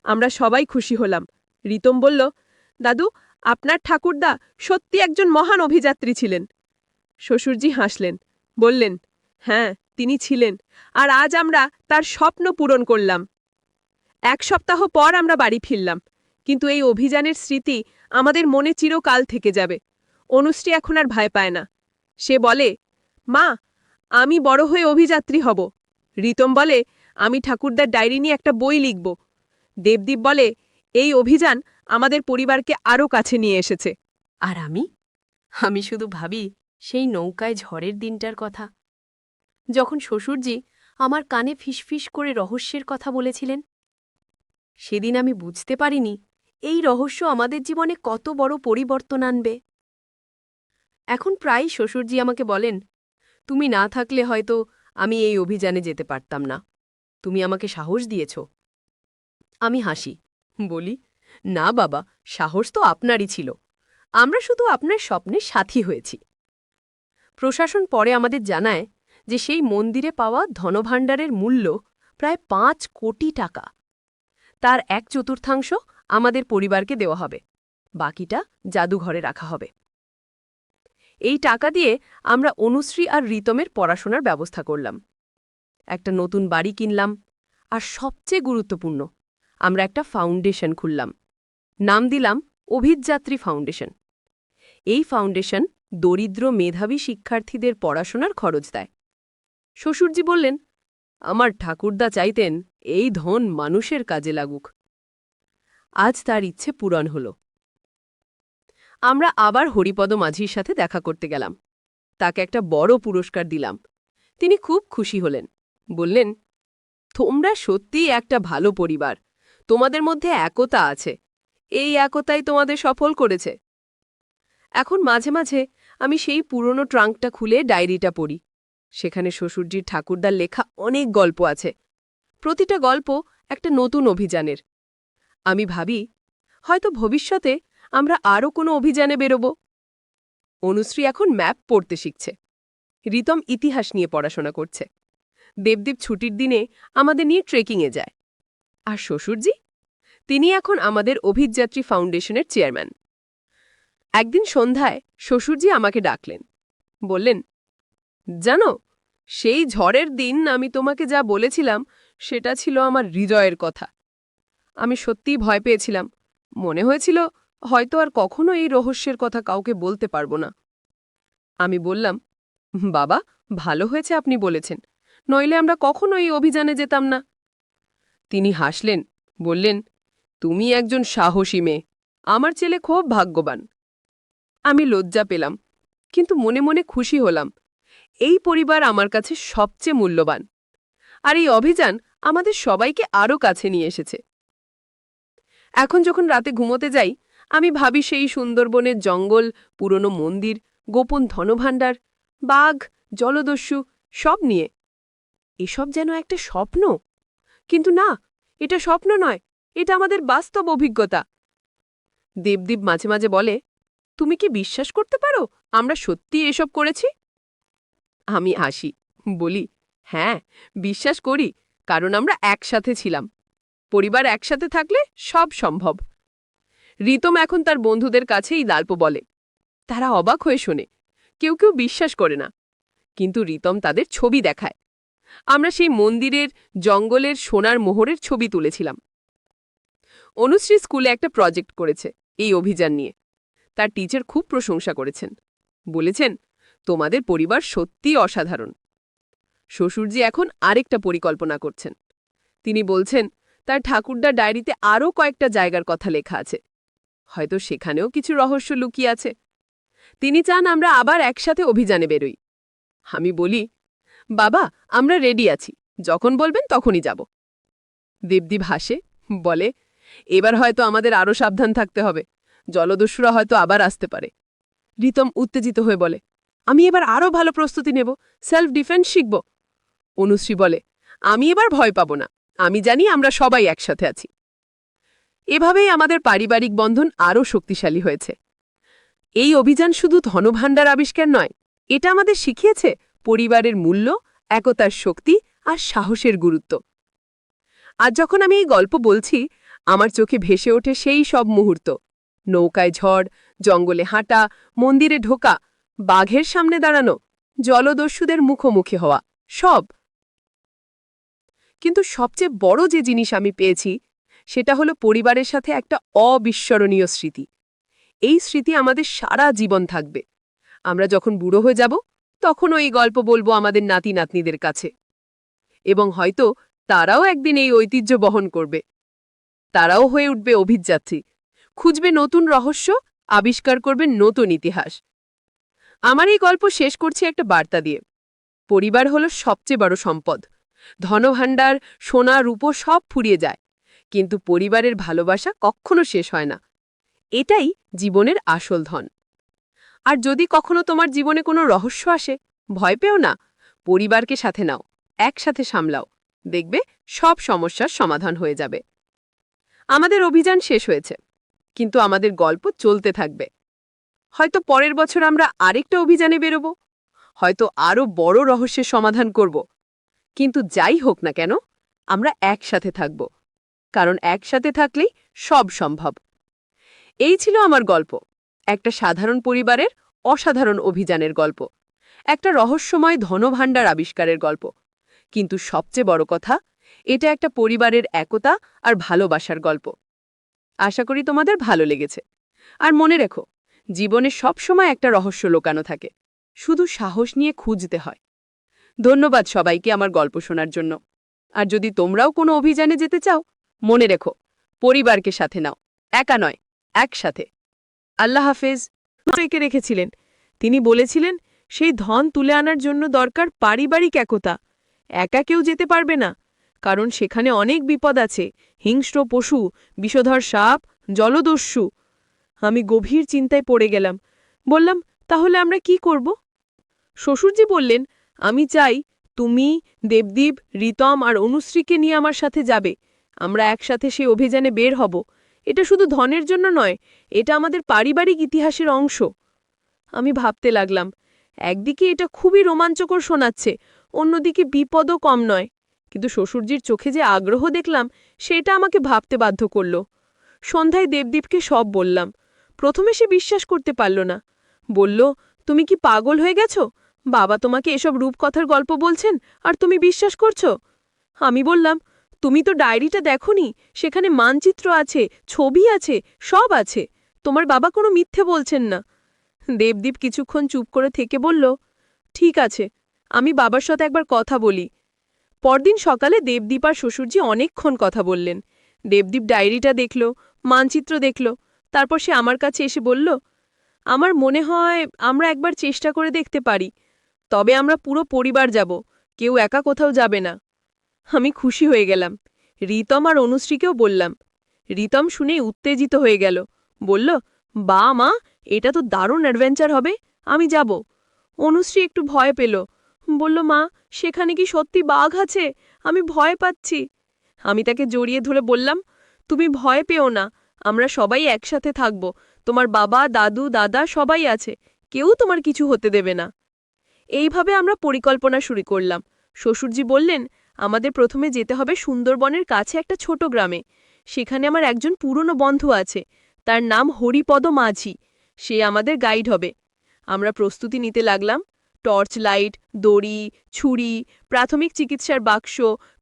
আমরা সবাই খুশি হলাম। রিতম বলল, দাদু, আপনার ঠাকুরদা সত্যি একজন মহান অভিযাত্রী ছিলেন। শ্বশুরজি হাসলেন, বললেন, হ্যাঁ, তিনি ছিলেন, আর আজ আমরা তার স্বপ্ন পূরণ করলাম। 1 সপ্তাহ পর আমরা বাড়ি ফিরলাম, কিন্তু এই অভিযানের স্মৃতি আমাদের মনে চিরকাল থেকে যাবে। অনুশ্রী এখন আর ভয় পায় না। সে বলে, মা, আমি বড় হয়ে অভিযাত্রী হব। রিতম বলে, আমি ঠাকুরদার ডায়েরি নিয়ে একটা বই লিখব। দেবদীপ বলে, এই অভিযান আমাদের পরিবারকে আরও কাছে নিয়ে এসেছে। আর আমি শুধু ভাবি সেই নৌকায় ঝড়ের দিনটার কথা, যখন শ্বশুরজি আমার কানে ফিসফিস করে রহস্যের কথা বলেছিলেন। সেদিন আমি বুঝতে পারিনি এই রহস্য আমাদের জীবনে কত বড় পরিবর্তন আনবে। এখন প্রায়ই শ্বশুরজি আমাকে বলেন, তুমি না থাকলে হয়তো আমি এই অভিযানে যেতে পারতাম না, তুমি আমাকে সাহস দিয়েছ। আমি হাসি, বলি, না বাবা, সাহস তো আপনারই ছিল, আমরা শুধু আপনার স্বপ্নের সাথী হয়েছি। প্রশাসন পরে আমাদের জানায় যে সেই মন্দিরে পাওয়া ধনভাণ্ডারের মূল্য প্রায় 5 কোটি টাকা। তার 1/4 আমাদের পরিবারকে দেওয়া হবে, বাকিটা জাদুঘরে রাখা হবে। এই টাকা দিয়ে আমরা অনুশ্রী আর রিতমের পড়াশোনার ব্যবস্থা করলাম। একটা নতুন বাড়ি কিনলাম, আর সবচেয়ে গুরুত্বপূর্ণ, আমরা একটা ফাউন্ডেশন খুললাম। নাম দিলাম অভিযাত্রী ফাউন্ডেশন। এই ফাউন্ডেশন দরিদ্র মেধাবী শিক্ষার্থীদের পড়াশোনার খরচ দেয়। শ্বশুরজি বললেন, আমার ঠাকুরদা চাইতেন এই ধন মানুষের কাজে লাগুক। আজ তার ইচ্ছে পূরণ হল। আমরা আবার হরিপদ মাঝির সাথে দেখা করতে গেলাম। তাকে একটা বড় পুরস্কার দিলাম। তিনি খুব খুশি হলেন। বললেন, তোমরা সত্যিই একটা ভালো পরিবার, তোমাদের মধ্যে একতা আছে, এই একতাই তোমাদের সফল করেছে। এখন মাঝে মাঝে আমি সেই পুরনো ট্রাঙ্কটা খুলে ডায়েরিটা পড়ি। সেখানে শ্বশুরজির ঠাকুরদার লেখা অনেক গল্প আছে। প্রতিটা গল্প একটা নতুন অভিযানের। আমি ভাবি, হয়তো ভবিষ্যতে আমরা আরও কোনো অভিযানে বেরোব। অনুশ্রী এখন ম্যাপ পড়তে শিখছে। রিতম ইতিহাস নিয়ে পড়াশোনা করছে। দেবদীপ ছুটির দিনে আমাদের নিয়ে ট্রেকিংয়ে যায়। আর শ্বশুরজি, তিনি এখন আমাদের অভিযাত্রী ফাউন্ডেশনের চেয়ারম্যান। একদিন সন্ধ্যায় শ্বশুরজি আমাকে ডাকলেন। বললেন, জানো, সেই ঝড়ের দিন আমি তোমাকে যা বলেছিলাম সেটা ছিল আমার হৃদয়ের কথা। আমি সত্যিই ভয় পেয়েছিলাম। মনে হয়েছিল হয়তো আর কখনো এই রহস্যের কথা কাউকে বলতে পারবো না। আমি বললাম, বাবা, ভালো হয়েছে আপনি বলেছেন, নইলে আমরা কখনো এই অভিযানে যেতাম না। তিনি হাসলেন, বললেন, তুমি একজন সাহসী মেয়ে, আমার ছেলে খুব ভাগ্যবান। আমি লজ্জা পেলাম, কিন্তু মনে মনে খুশি হলাম। এই পরিবার আমার কাছে সবচেয়ে মূল্যবান, আর এই অভিযান আমাদের সবাইকে আরও কাছে নিয়ে এসেছে। এখন যখন রাতে ঘুমোতে যাই, আমি ভাবি সেই সুন্দরবনের জঙ্গল, পুরনো মন্দির, গোপন ধনভাণ্ডার, বাঘ, জলদস্যু সব নিয়ে। এসব যেন একটা স্বপ্ন, কিন্তু না, এটা স্বপ্ন নয়, এটা আমাদের বাস্তব অভিজ্ঞতা। দেবদীপ মাঝে মাঝে বলে, তুমি কি বিশ্বাস করতে পারো আমরা সত্যি এসব করেছি? আমি হাসি, বলি, হ্যাঁ, বিশ্বাস করি, কারণ আমরা একসাথে ছিলাম। পরিবার একসাথে থাকলে সব সম্ভব। রিতম এখন তার বন্ধুদের কাছে এই গল্প বলে। তারা অবাক হয়ে শোনে, কেউ কেউ বিশ্বাস করে না, কিন্তু রিতম তাদের ছবি দেখায়। আমরা সেই মন্দিরের, জঙ্গলের সোনার মোহরের ছবি তুলেছিলাম। অনুশ্রী স্কুলে একটা প্রজেক্ট করেছে এই অভিযান নিয়ে। তার টিচার খুব প্রশংসা করেছেন, বলেছেন, তোমাদের পরিবার সত্যিই অসাধারণ। শ্বশুরজি এখন আরেকটা পরিকল্পনা করছেন। তিনি বলছেন, তার ঠাকুরদার ডায়েরিতে আরও কয়েকটা জায়গার কথা লেখা আছে। হয়তো সেখানেও কিছু রহস্য লুকিয়ে আছে। তিনি চান আমরা আবার একসাথে অভিযানে বেরোই। আমি বলি, বাবা, আমরা রেডি আছি, যখন বলবেন তখনই যাব। দেবদীপ হাসে, বলে, এবার হয়তো আমাদের আরও সাবধান থাকতে হবে, জলদস্যুরা হয়তো আবার আসতে পারে। রিতম উত্তেজিত হয়ে বলে, আমি এবার আরও ভালো প্রস্তুতি নেব, সেলফ ডিফেন্স শিখব। অনুশ্রী বলে, আমি এবার ভয় পাব না, আমি জানি আমরা সবাই একসাথে আছি। এভাবেই আমাদের পারিবারিক বন্ধন আরও শক্তিশালী হয়েছে। এই অভিযান শুধু ধনভাণ্ডার আবিষ্কার নয়, এটা আমাদের শিখিয়েছে পরিবারের মূল্য, একতার শক্তি আর সাহসের গুরুত্ব। আজ যখন আমি এই গল্প বলছি, আমার চোখে ভেসে ওঠে সেই সব মুহূর্ত। নৌকায় ঝড়, জঙ্গলে হাঁটা, মন্দিরে ঢোকা, বাঘের সামনে দাঁড়ানো, জলদস্যুদের মুখোমুখি হওয়া, সব। কিন্তু সবচেয়ে বড় যে জিনিস আমি পেয়েছি, সেটা হলো পরিবারের সাথে একটা অবিস্মরণীয় স্মৃতি। এই স্মৃতি আমাদের সারা জীবন থাকবে। আমরা যখন বুড়ো হয়ে যাব, তখনও এই গল্প বলবো আমাদের নাতি নাতনিদের কাছে। এবং হয়তো তারাও একদিন এই ঐতিহ্য বহন করবে। তারাও হয়ে উঠবে অভিযাত্রী, খুঁজবে নতুন রহস্য, আবিষ্কার করবে নতুন ইতিহাস। আমার এই গল্প শেষ করছি একটা বার্তা দিয়ে। পরিবার হলো সবচেয়ে বড় সম্পদ। ধনভাণ্ডার, সোনা, রূপো সব ফুরিয়ে যায়, কিন্তু পরিবারের ভালোবাসা কখনো শেষ হয় না। এটাই জীবনের আসল ধন। আর যদি কখনো তোমার জীবনে কোনো রহস্য আসে, ভয় পেও না, পরিবারকে সাথে নাও, একসাথে সামলাও, দেখবে সব সমস্যার সমাধান হয়ে যাবে। আমাদের অভিযান শেষ হয়েছে, কিন্তু আমাদের গল্প চলতে থাকবে। হয়তো পরের বছর আমরা আরেকটা অভিযানে বেরোব, হয়তো আরও বড় রহস্যের সমাধান করব। কিন্তু যাই হোক না কেন, আমরা একসাথে থাকব, কারণ একসাথে থাকলেই সব সম্ভব। এই ছিল আমার গল্প, একটা সাধারণ পরিবারের অসাধারণ অভিযানের গল্প, একটা রহস্যময় ধনভাণ্ডার আবিষ্কারের গল্প। কিন্তু সবচেয়ে বড় কথা, এটা একটা পরিবারের একতা আর ভালোবাসার গল্প। আশা করি তোমাদের ভালো লেগেছে। আর মনে রেখো, জীবনে সবসময় একটা রহস্য লুকানো থাকে, শুধু সাহস নিয়ে খুঁজতে হয়। ধন্যবাদ সবাইকে আমার গল্প শোনার জন্য। আর যদি তোমরাও কোনো অভিযানে যেতে চাও, মনে রেখো, পরিবারকে সাথে নাও, একা নয়, একসাথে। আল্লাহ হাফেজ। রেখে রেখেছিলেন। তিনি বলেছিলেন, সেই ধন তুলে আনার জন্য দরকার পারিবারিক একতা। একা কেউ যেতে পারবে না, কারণ সেখানে অনেক বিপদ আছে, হিংস্র পশু, বিষধর সাপ, জলদস্যু। আমি গভীর চিন্তায় পড়ে গেলাম। বললাম, তাহলে আমরা কি করব? শ্বশুরজি বললেন, আমি চাই তুমি, দেবদীপ, রিতম আর অনুশ্রীকে নিয়ে আমার সাথে যাবে। আমরা একসাথে সেই অভিযানে বের হব। এটা শুধু ধনের জন্য নয়, এটা আমাদের পারিবারিক ইতিহাসের অংশ। আমি ভাবতে লাগলাম, একদিকে এটা খুবই রোমাঞ্চকর শোনাচ্ছে, অন্যদিকে বিপদও কম নয়। কিন্তু শ্বশুরজির চোখে যে আগ্রহ দেখলাম, সেটা আমাকে ভাবতে বাধ্য করল। সন্ধ্যায় দেবদীপকে সব বললাম। প্রথমে সে বিশ্বাস করতে পারল না। বলল, তুমি কি পাগল হয়ে গেছো? বাবা তোমাকে এসব রূপকথার গল্প বলছেন, আর তুমি বিশ্বাস করছো? আমি বললাম, তুমি তো ডায়েরিটা দেখোনি, সেখানে মানচিত্র আছে, ছবি আছে, সব আছে। তোমার বাবা কোনো মিথ্যে বলছেন না। দেবদীপ কিছুক্ষণ চুপ করে থেকে বলল, ঠিক আছে, আমি বাবার সাথে একবার কথা বলি। পরদিন সকালে দেবদীপ আর শ্বশুরজি অনেকক্ষণ কথা বললেন। দেবদীপ ডায়েরিটা দেখল, মানচিত্র দেখল, তারপর সে আমার কাছে এসে বলল, আমার মনে হয় আমরা একবার চেষ্টা করে দেখতে পারি। তবে আমরা পুরো পরিবার যাব, কেউ একা কোথাও যাবে না। আমি খুশি হয়ে গেলাম। রিতম আর অনুশ্রীকেও বললাম। রিতম শুনেই উত্তেজিত হয়ে গেল। বলল, বা মা, এটা তো দারুণ অ্যাডভেঞ্চার হবে, আমি যাব। অনুশ্রী একটু ভয় পেল। বলল, মা, সেখানে কি সত্যি বাঘ আছে? আমি ভয় পাচ্ছি। আমি তাকে জড়িয়ে ধরে বললাম, তুমি ভয় পেও না, আমরা সবাই একসাথে থাকব। তোমার বাবা, দাদু, দাদা সবাই আছে, কেউ তোমার কিছু হতে দেবে না। এইভাবে আমরা পরিকল্পনা শুরু করলাম। শ্বশুরজি বললেন, আমাদের প্রথমে যেতে হবে সুন্দরবনের কাছে একটা ছোট গ্রামে। সেখানে আমার একজন পুরনো বন্ধু আছে, তার নাম হরিপদ মাঝি। সে আমাদের গাইড হবে। আমরা প্রস্তুতি নিতে লাগলাম। টর্চ লাইট, দড়ি, ছুরি, প্রাথমিক চিকিৎসার বাক্স,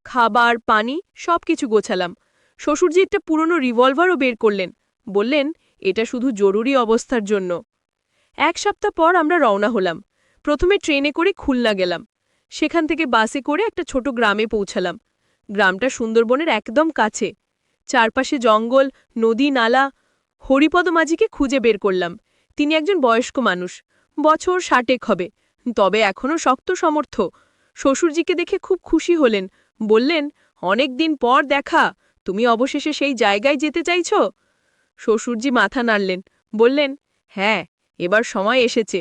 খাবার, পানি সবকিছু গোছালাম। শ্বশুরজি একটা পুরনো রিভলভারও বের করলেন। বললেন, এটা শুধু জরুরি অবস্থার জন্য। 1 সপ্তাহ পর আমরা রওনা হলাম। প্রথমে ট্রেনে করে খুলনা গেলাম। সেখান থেকে বাসে করে একটা ছোট গ্রামে পৌঁছালাম। গ্রামটা সুন্দরবনের একদম কাছে। চারপাশে জঙ্গল, নদী, নালা। হরিপদ মাঝিকে খুঁজে বের করলাম। তিনি একজন বয়স্ক মানুষ, বছর 60 হবে, তবে এখনও শক্ত সমর্থ। শ্বশুরজিকে দেখে খুব খুশি হলেন। বললেন, অনেক দিন পর দেখা, তুমি অবশেষে সেই জায়গায় যেতে চাইছ? শ্বশুরজি মাথা নাড়লেন, বললেন, হ্যাঁ, এবার সময় এসেছে।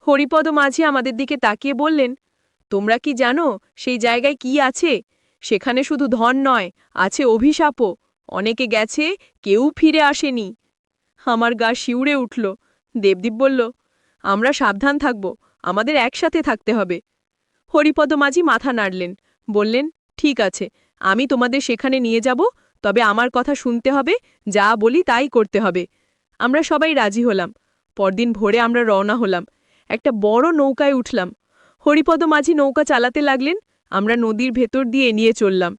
হরিপদ মাঝি আমাদের দিকে তাকিয়ে বললেন, তোমরা কি জানো সেই জায়গায় কি আছে? সেখানে শুধু ধন নয়, আছে অভিশাপও। অনেকে গেছে, কেউ ফিরে আসেনি। আমার গা শিউরে উঠল। দেবদীপ বলল, আমরা সাবধান থাকব, আমাদের একসাথে থাকতে হবে। হরিপদ মাঝি মাথা নাড়লেন, বললেন, ঠিক আছে, আমি তোমাদের সেখানে নিয়ে যাব, তবে আমার কথা শুনতে হবে, যা বলি তাই করতে হবে। আমরা সবাই রাজি হলাম। পরদিন ভোরে আমরা রওনা হলাম। একটা বড় নৌকায় উঠলাম। হরিপদ মাঝি নৌকা চালাতে লাগলেন। আমরা নদীর ভেতর দিয়ে নিয়ে চললাম।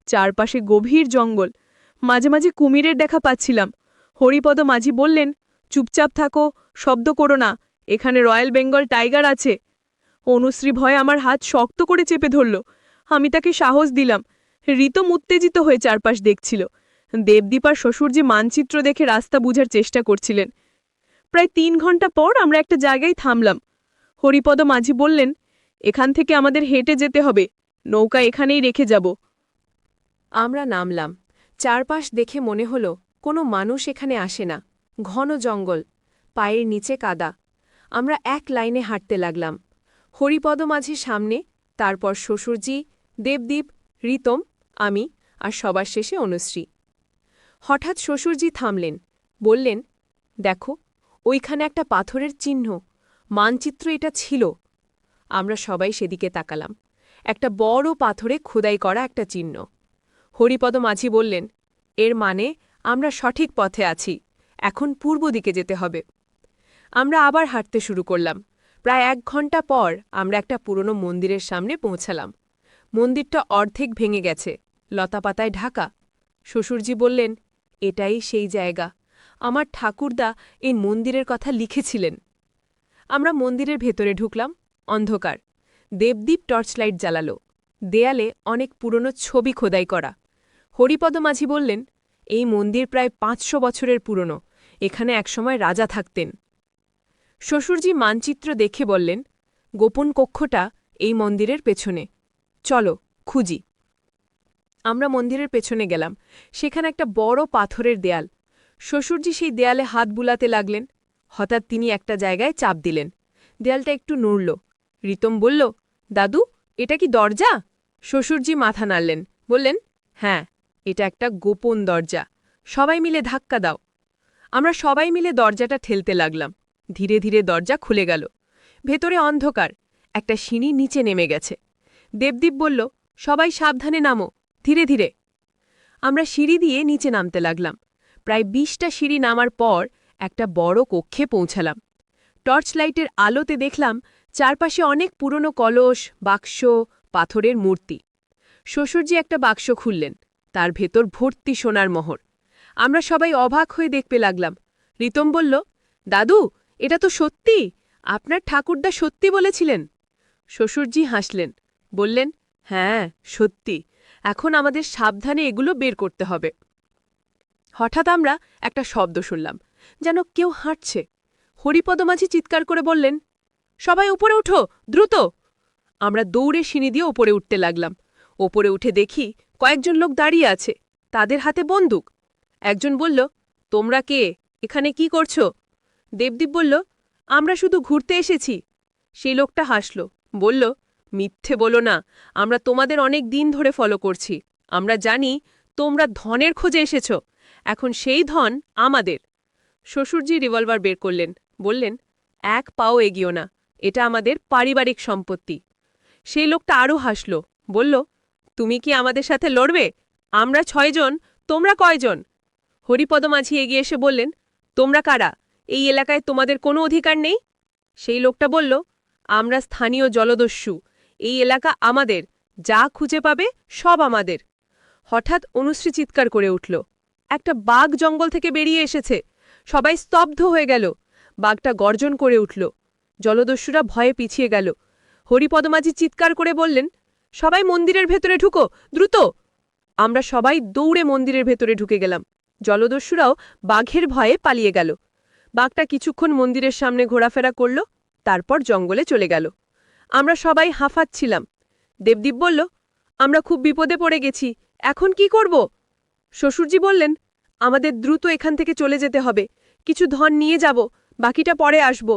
চারপাশে গভীর জঙ্গল। মাঝে মাঝে কুমিরের দেখা পাচ্ছিলাম। হরিপদ মাঝি বললেন, চুপচাপ থাকো, শব্দ করো না, এখানে রয়্যাল বেঙ্গল টাইগার আছে। অনুশ্রী ভয়ে আমার হাত শক্ত করে চেপে ধরল। আমি তাকে সাহস দিলাম। রিতম উত্তেজিত হয়ে চারপাশ দেখছিল। দেবদীপ আর শ্বশুরজি মানচিত্র দেখে রাস্তা বুঝার চেষ্টা করছিলেন। প্রায় 3 ঘন্টা পর আমরা একটা জায়গায় থামলাম। হরিপদ মাঝি বললেন, এখান থেকে আমাদের হেঁটে যেতে হবে, নৌকা এখানেই রেখে যাব। আমরা নামলাম। চারপাশ দেখে মনে হলো কোনো মানুষ এখানে আসে না। ঘন জঙ্গল, পায়ের নিচে কাদা। আমরা এক লাইনে হাঁটতে লাগলাম। হরিপদ মাঝি সামনে, তারপর শ্বশুরজি, দেবদীপ, রিতম, আমি, আর সবার শেষে অনুশ্রী। হঠাৎ শ্বশুরজি থামলেন, বললেন, দেখো, ওইখানে একটা পাথরের চিহ্ন, মানচিত্র এটা ছিল। আমরা সবাই সেদিকে তাকালাম। একটা বড় পাথরে খোদাই করা একটা চিহ্ন। হরিপদ মাঝি বললেন, এর মানে আমরা সঠিক পথে আছি, এখন পূর্ব দিকে যেতে হবে। আমরা আবার হাঁটতে শুরু করলাম। প্রায় 1 ঘন্টা পর আমরা একটা পুরনো মন্দিরের সামনে পৌঁছালাম। মন্দিরটা অর্ধেক ভেঙে গেছে, লতাপাতায় ঢাকা। শ্বশুরজি বললেন, এটাই সেই জায়গা। আমার ঠাকুরদা এই মন্দিরের কথা লিখেছিলেন। আমরা মন্দিরের ভেতরে ঢুকলাম। অন্ধকার। দেবদীপ টর্চলাইট জ্বালালো। দেয়ালে অনেক পুরনো ছবি খোদাই করা। হরিপদ মাঝি বললেন, এই মন্দির প্রায় ৫০০ বছরের পুরনো। এখানে একসময় রাজা থাকতেন। শ্বশুরজি মানচিত্র দেখে বললেন, গোপন কক্ষটা এই মন্দিরের পেছনে। চলো, খুঁজি। আমরা মন্দিরের পেছনে গেলাম। সেখানে একটা বড় পাথরের দেয়াল। শ্বশুরজি সেই দেয়ালে হাত বুলাতে লাগলেন। হঠাৎ তিনি একটা জায়গায় চাপ দিলেন। দেয়ালটা একটু নড়ল। রিতম বলল, দাদু, এটা কি দরজা? শ্বশুরজি মাথা নাড়লেন, বললেন, হ্যাঁ, এটা একটা গোপন দরজা। সবাই মিলে ধাক্কা দাও। আমরা সবাই মিলে দরজাটা ঠেলতে লাগলাম। ধীরে ধীরে দরজা খুলে গেল। ভেতরে অন্ধকার। একটা সিঁড়ি নিচে নেমে গেছে। দেবদীপ বলল, সবাই সাবধানে নামো, ধীরে ধীরে। আমরা সিঁড়ি দিয়ে নিচে নামতে লাগলাম। প্রায় ২০টা সিঁড়ি নামার পর একটা বড় কক্ষে পৌঁছালাম। টর্চ লাইটের আলোতে দেখলাম চারপাশে অনেক পুরনো কলস, বাক্স, পাথরের মূর্তি। শ্বশুরজি একটা বাক্স খুললেন। তার ভেতর ভর্তি সোনার মোহর। আমরা সবাই অবাক হয়ে দেখতে লাগলাম। রিতম বলল, দাদু, এটা তো সত্যি। আপনার ঠাকুরদা সত্যি বলেছিলেন। শ্বশুরজি হাসলেন, বললেন, হ্যাঁ, সত্যি। এখন আমাদের সাবধানে এগুলো বের করতে হবে। হঠাৎ আমরা একটা শব্দ শুনলাম, যেন কেউ হাঁটছে। হরিপদ মাঝি চিৎকার করে বললেন, সবাই উপরে উঠো, দ্রুত। আমরা দৌড়ে সিঁড়ি দিয়ে ওপরে উঠতে লাগলাম। ওপরে উঠে দেখি কয়েকজন লোক দাঁড়িয়ে আছে, তাদের হাতে বন্দুক। একজন বলল, তোমরা কে? এখানে কি করছো? দেবদীপ বলল, আমরা শুধু ঘুরতে এসেছি। সেই লোকটা হাসল, বলল, মিথ্যে বলো না, আমরা তোমাদের অনেক দিন ধরে ফলো করছি। আমরা জানি তোমরা ধনের খোঁজে এসেছ। এখন সেই ধন আমাদের। শ্বশুরজি রিভলভার বের করলেন, বললেন, এক পাও এগিও না, এটা আমাদের পারিবারিক সম্পত্তি। সেই লোকটা আরও হাসল, বলল, তুমি কি আমাদের সাথে লড়বে? আমরা ৬ জন, তোমরা কয়জন? হরিপদ মাঝি এগিয়ে এসে বললেন, তোমরা কারা? এই এলাকায় তোমাদের কোনো অধিকার নেই। সেই লোকটা বলল, আমরা স্থানীয় জলদস্যু। এই এলাকা আমাদের। যা খুঁজে পাবে সব আমাদের। হঠাৎ অনুশ্রী চিৎকার করে উঠল, একটা বাঘ জঙ্গল থেকে বেরিয়ে এসেছে। সবাই স্তব্ধ হয়ে গেল। বাঘটা গর্জন করে উঠল। জলদস্যুরা ভয়ে পিছিয়ে গেল। হরিপদ মাঝি চিৎকার করে বললেন, সবাই মন্দিরের ভেতরে ঢুকো, দ্রুত। আমরা সবাই দৌড়ে মন্দিরের ভেতরে ঢুকে গেলাম। জলদস্যুরাও বাঘের ভয়ে পালিয়ে গেল। বাঘটা কিছুক্ষণ মন্দিরের সামনে ঘোরাফেরা করল, তারপর জঙ্গলে চলে গেল। আমরা সবাই হাঁফাচ্ছিলাম। দেবদীপ বলল, আমরা খুব বিপদে পড়ে গেছি, এখন কি করব? শ্বশুরজি বললেন, আমাদের দ্রুত এখান থেকে চলে যেতে হবে। কিছু ধন নিয়ে যাব, বাকিটা পরে আসব।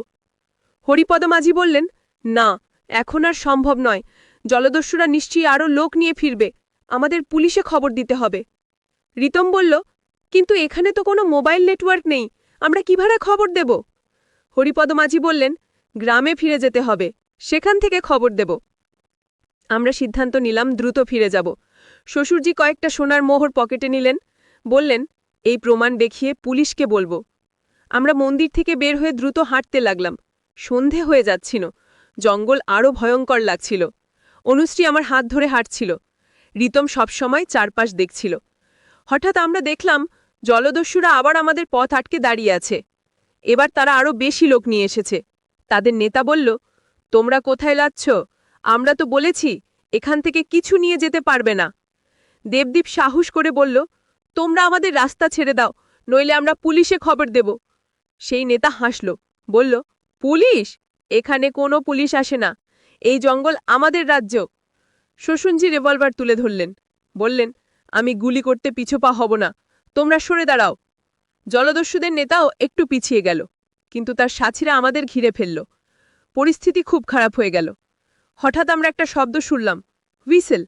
হরিপদ মাঝি বললেন, না, এখন আর সম্ভব নয়। জলদস্যুরা নিশ্চয়ই আরও লোক নিয়ে ফিরবে। আমাদের পুলিশে খবর দিতে হবে। রিতম বলল, কিন্তু এখানে তো কোনো মোবাইল নেটওয়ার্ক নেই, আমরা কিভাবে খবর দেব? হরিপদ মাঝি বললেন, গ্রামে ফিরে যেতে হবে, সেখান থেকে খবর দেব। আমরা সিদ্ধান্ত নিলাম দ্রুত ফিরে যাব। শ্বশুরজি কয়েকটা সোনার মোহর পকেটে নিলেন, বললেন, এই প্রমাণ দেখিয়ে পুলিশকে বলবো। আমরা মন্দির থেকে বের হয়ে দ্রুত হাঁটতে লাগলাম। সন্ধে হয়ে যাচ্ছিল। জঙ্গল আরও ভয়ঙ্কর লাগছিল। অনুশ্রী আমার হাত ধরে হাঁটছিল। রিতম সবসময় চারপাশ দেখছিল। হঠাৎ আমরা দেখলাম জলদস্যুরা আবার আমাদের পথ আটকে দাঁড়িয়ে আছে। এবার তারা আরও বেশি লোক নিয়ে এসেছে। তাদের নেতা বলল, তোমরা কোথায় যাচ্ছ? আমরা তো বলেছি এখান থেকে কিছু নিয়ে যেতে পারবে না। দেবদীপ সাহস করে বলল, তোমরা আমাদের রাস্তা ছেড়ে দাও, নইলে আমরা পুলিশে খবর দেব। সেই নেতা হাসল, বলল, পুলিশ? এখানে কোনো পুলিশ আসে না। এই জঙ্গল আমাদের রাজ্য। শ্বশুরজি রিভলভার তুলে ধরলেন, বললেন, আমি গুলি করতে পিছুপা হব না, তোমরা সরে দাঁড়াও। জলদস্যুদের নেতাও একটু পিছিয়ে গেল, কিন্তু তার সাথীরা আমাদের ঘিরে ফেলল। পরিস্থিতি খুব খারাপ হয়ে গেল। হঠাৎ আমরা একটা শব্দ শুনলাম, হুইসেল।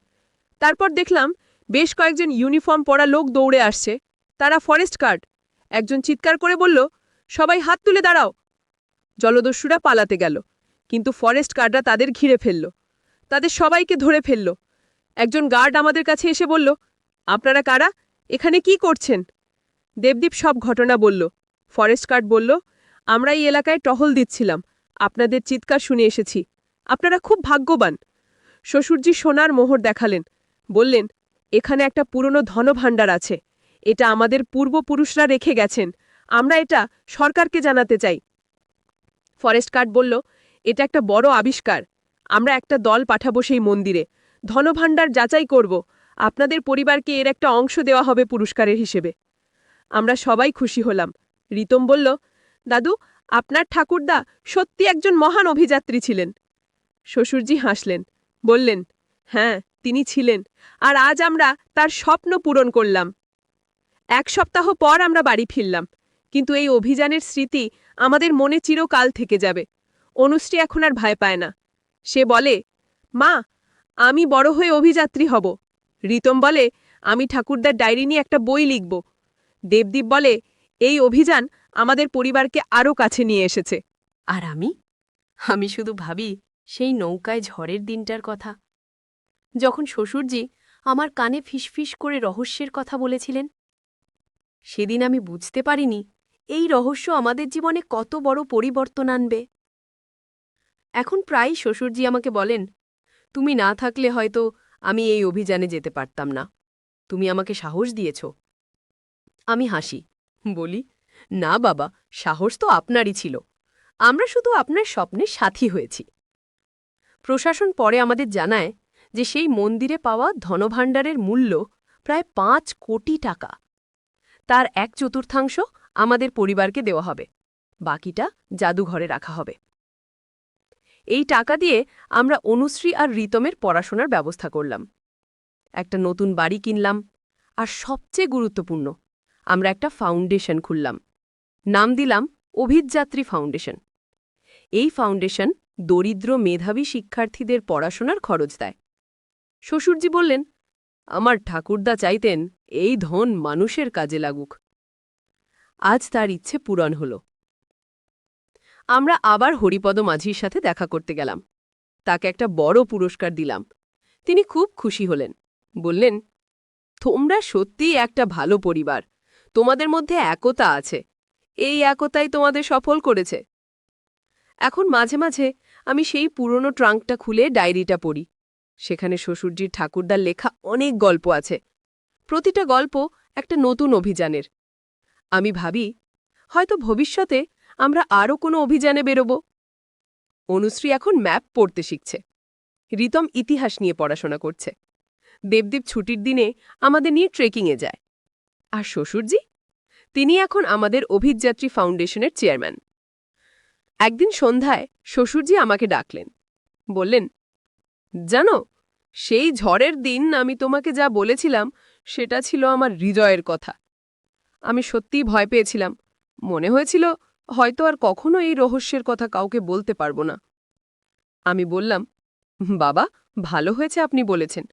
তারপর দেখলাম বেশ কয়েকজন ইউনিফর্ম পরা লোক দৌড়ে আসছে। তারা ফরেস্ট গার্ড। একজন চিৎকার করে বলল, সবাই হাত তুলে দাঁড়াও। জলদস্যুরা পালাতে গেল, কিন্তু ফরেস্ট গার্ডরা তাদের ঘিরে ফেলল। তাদের সবাইকে ধরে ফেলল। একজন গার্ড আমাদের কাছে এসে বলল, আপনারা কারা? এখানে কি করছেন? দেবদীপ সব ঘটনা বলল। ফরেস্ট গার্ড বলল, আমরা এই এলাকায় টহল দিচ্ছিলাম, আপনাদের চিৎকার শুনে এসেছি। আপনারা খুব ভাগ্যবান। শ্বশুরজি সোনার মোহর দেখালেন, বললেন, এখানে একটা পুরনো ধনভাণ্ডার আছে। এটা আমাদের পূর্বপুরুষরা রেখে গেছেন। আমরা এটা সরকারকে জানাতে চাই। ফরেস্ট গার্ড বলল, এটা একটা বড় আবিষ্কার। আমরা একটা দল পাঠাবো সেই মন্দিরে, ধনভাণ্ডার যাচাই করব। আপনাদের পরিবারকে এর একটা অংশ দেওয়া হবে পুরস্কারের হিসেবে। আমরা সবাই খুশি হলাম। রিতম বলল, দাদু, আপনার ঠাকুরদা সত্যি একজন মহান অভিযাত্রী ছিলেন। শ্বশুরজি হাসলেন, বললেন, হ্যাঁ, তিনি ছিলেন। আর আজ আমরা তার স্বপ্ন পূরণ করলাম। 1 সপ্তাহ পর আমরা বাড়ি ফিরলাম, কিন্তু এই অভিযানের স্মৃতি আমাদের মনে চিরকাল থেকে যাবে। অনুশ্রী এখন আর ভয় পায় না। সে বলে, মা, আমি বড় হয়ে অভিযাত্রী হব। রিতম বলে, আমি ঠাকুরদার ডায়েরি নিয়ে একটা বই লিখব। দেবদীপ বলে, এই অভিযান আমাদের পরিবারকে আরও কাছে নিয়ে এসেছে। আর আমি শুধু ভাবি সেই নৌকায় ঝড়ের দিনটার কথা, যখন শ্বশুরজি আমার কানে ফিসফিস করে রহস্যের কথা বলেছিলেন। সেদিন আমি বুঝতে পারিনি এই রহস্য আমাদের জীবনে কত বড় পরিবর্তন আনবে। এখন প্রায়ই শ্বশুরজি আমাকে বলেন, তুমি না থাকলে হয়তো আমি এই অভিযানে যেতে পারতাম না। তুমি আমাকে সাহস দিয়েছ। আমি হাসি, বলি, না বাবা, সাহস তো আপনারই ছিল। আমরা শুধু আপনার স্বপ্নের সাথী হয়েছি। প্রশাসন পরে আমাদের জানায় যে সেই মন্দিরে পাওয়া ধনভাণ্ডারের মূল্য প্রায় 5 কোটি টাকা। তার 1/4 আমাদের পরিবারকে দেওয়া হবে, বাকিটা জাদুঘরে রাখা হবে। এই টাকা দিয়ে আমরা অনুশ্রী আর রিতমের পড়াশোনার ব্যবস্থা করলাম, একটা নতুন বাড়ি কিনলাম, আর সবচেয়ে গুরুত্বপূর্ণ, আমরা একটা ফাউন্ডেশন খুললাম। নাম দিলাম অভিযাত্রী ফাউন্ডেশন। এই ফাউন্ডেশন দরিদ্র মেধাবী শিক্ষার্থীদের পড়াশোনার খরচ দেয়। শ্বশুরজি বললেন, আমার ঠাকুরদা চাইতেন এই ধন মানুষের কাজে লাগুক। আজ তার ইচ্ছে পূরণ হল। আমরা আবার হরিপদ মাঝির সাথে দেখা করতে গেলাম। তাকে একটা বড় পুরস্কার দিলাম। তিনি খুব খুশি হলেন, বললেন, তোমরা সত্যিই একটা ভালো পরিবার। তোমাদের মধ্যে একতা আছে। এই একতাই তোমাদের সফল করেছে। এখন মাঝে মাঝে আমি সেই পুরনো ট্রাঙ্কটা খুলে ডায়েরিটা পড়ি। সেখানে শ্বশুরজির ঠাকুরদার লেখা অনেক গল্প আছে। প্রতিটা গল্প একটা নতুন অভিযানের। আমি ভাবি, হয়তো ভবিষ্যতে আমরা আরও কোনো অভিযানে বেরোব। অনুশ্রী এখন ম্যাপ পড়তে শিখছে। রিতম ইতিহাস নিয়ে পড়াশোনা করছে। দেবদীপ ছুটির দিনে আমাদের নিয়ে ট্রেকিংয়ে যায়। আর শ্বশুরজি, তিনি এখন আমাদের অভিযাত্রী ফাউন্ডেশনের চেয়ারম্যান। একদিন সন্ধ্যায় শ্বশুরজি আমাকে ডাকলেন, বললেন, জানো, সেই ঝড়ের দিন আমি তোমাকে যা বলেছিলাম সেটা ছিল আমার হৃদয়ের কথা। আমি সত্যিই ভয় পেয়েছিলাম। মনে হয়েছিল হয়তো আর কখনো এই রহস্যের কথা কাউকে বলতে পারবো না। আমি বললাম, বাবা, ভালো হয়েছে আপনি বলেছেন,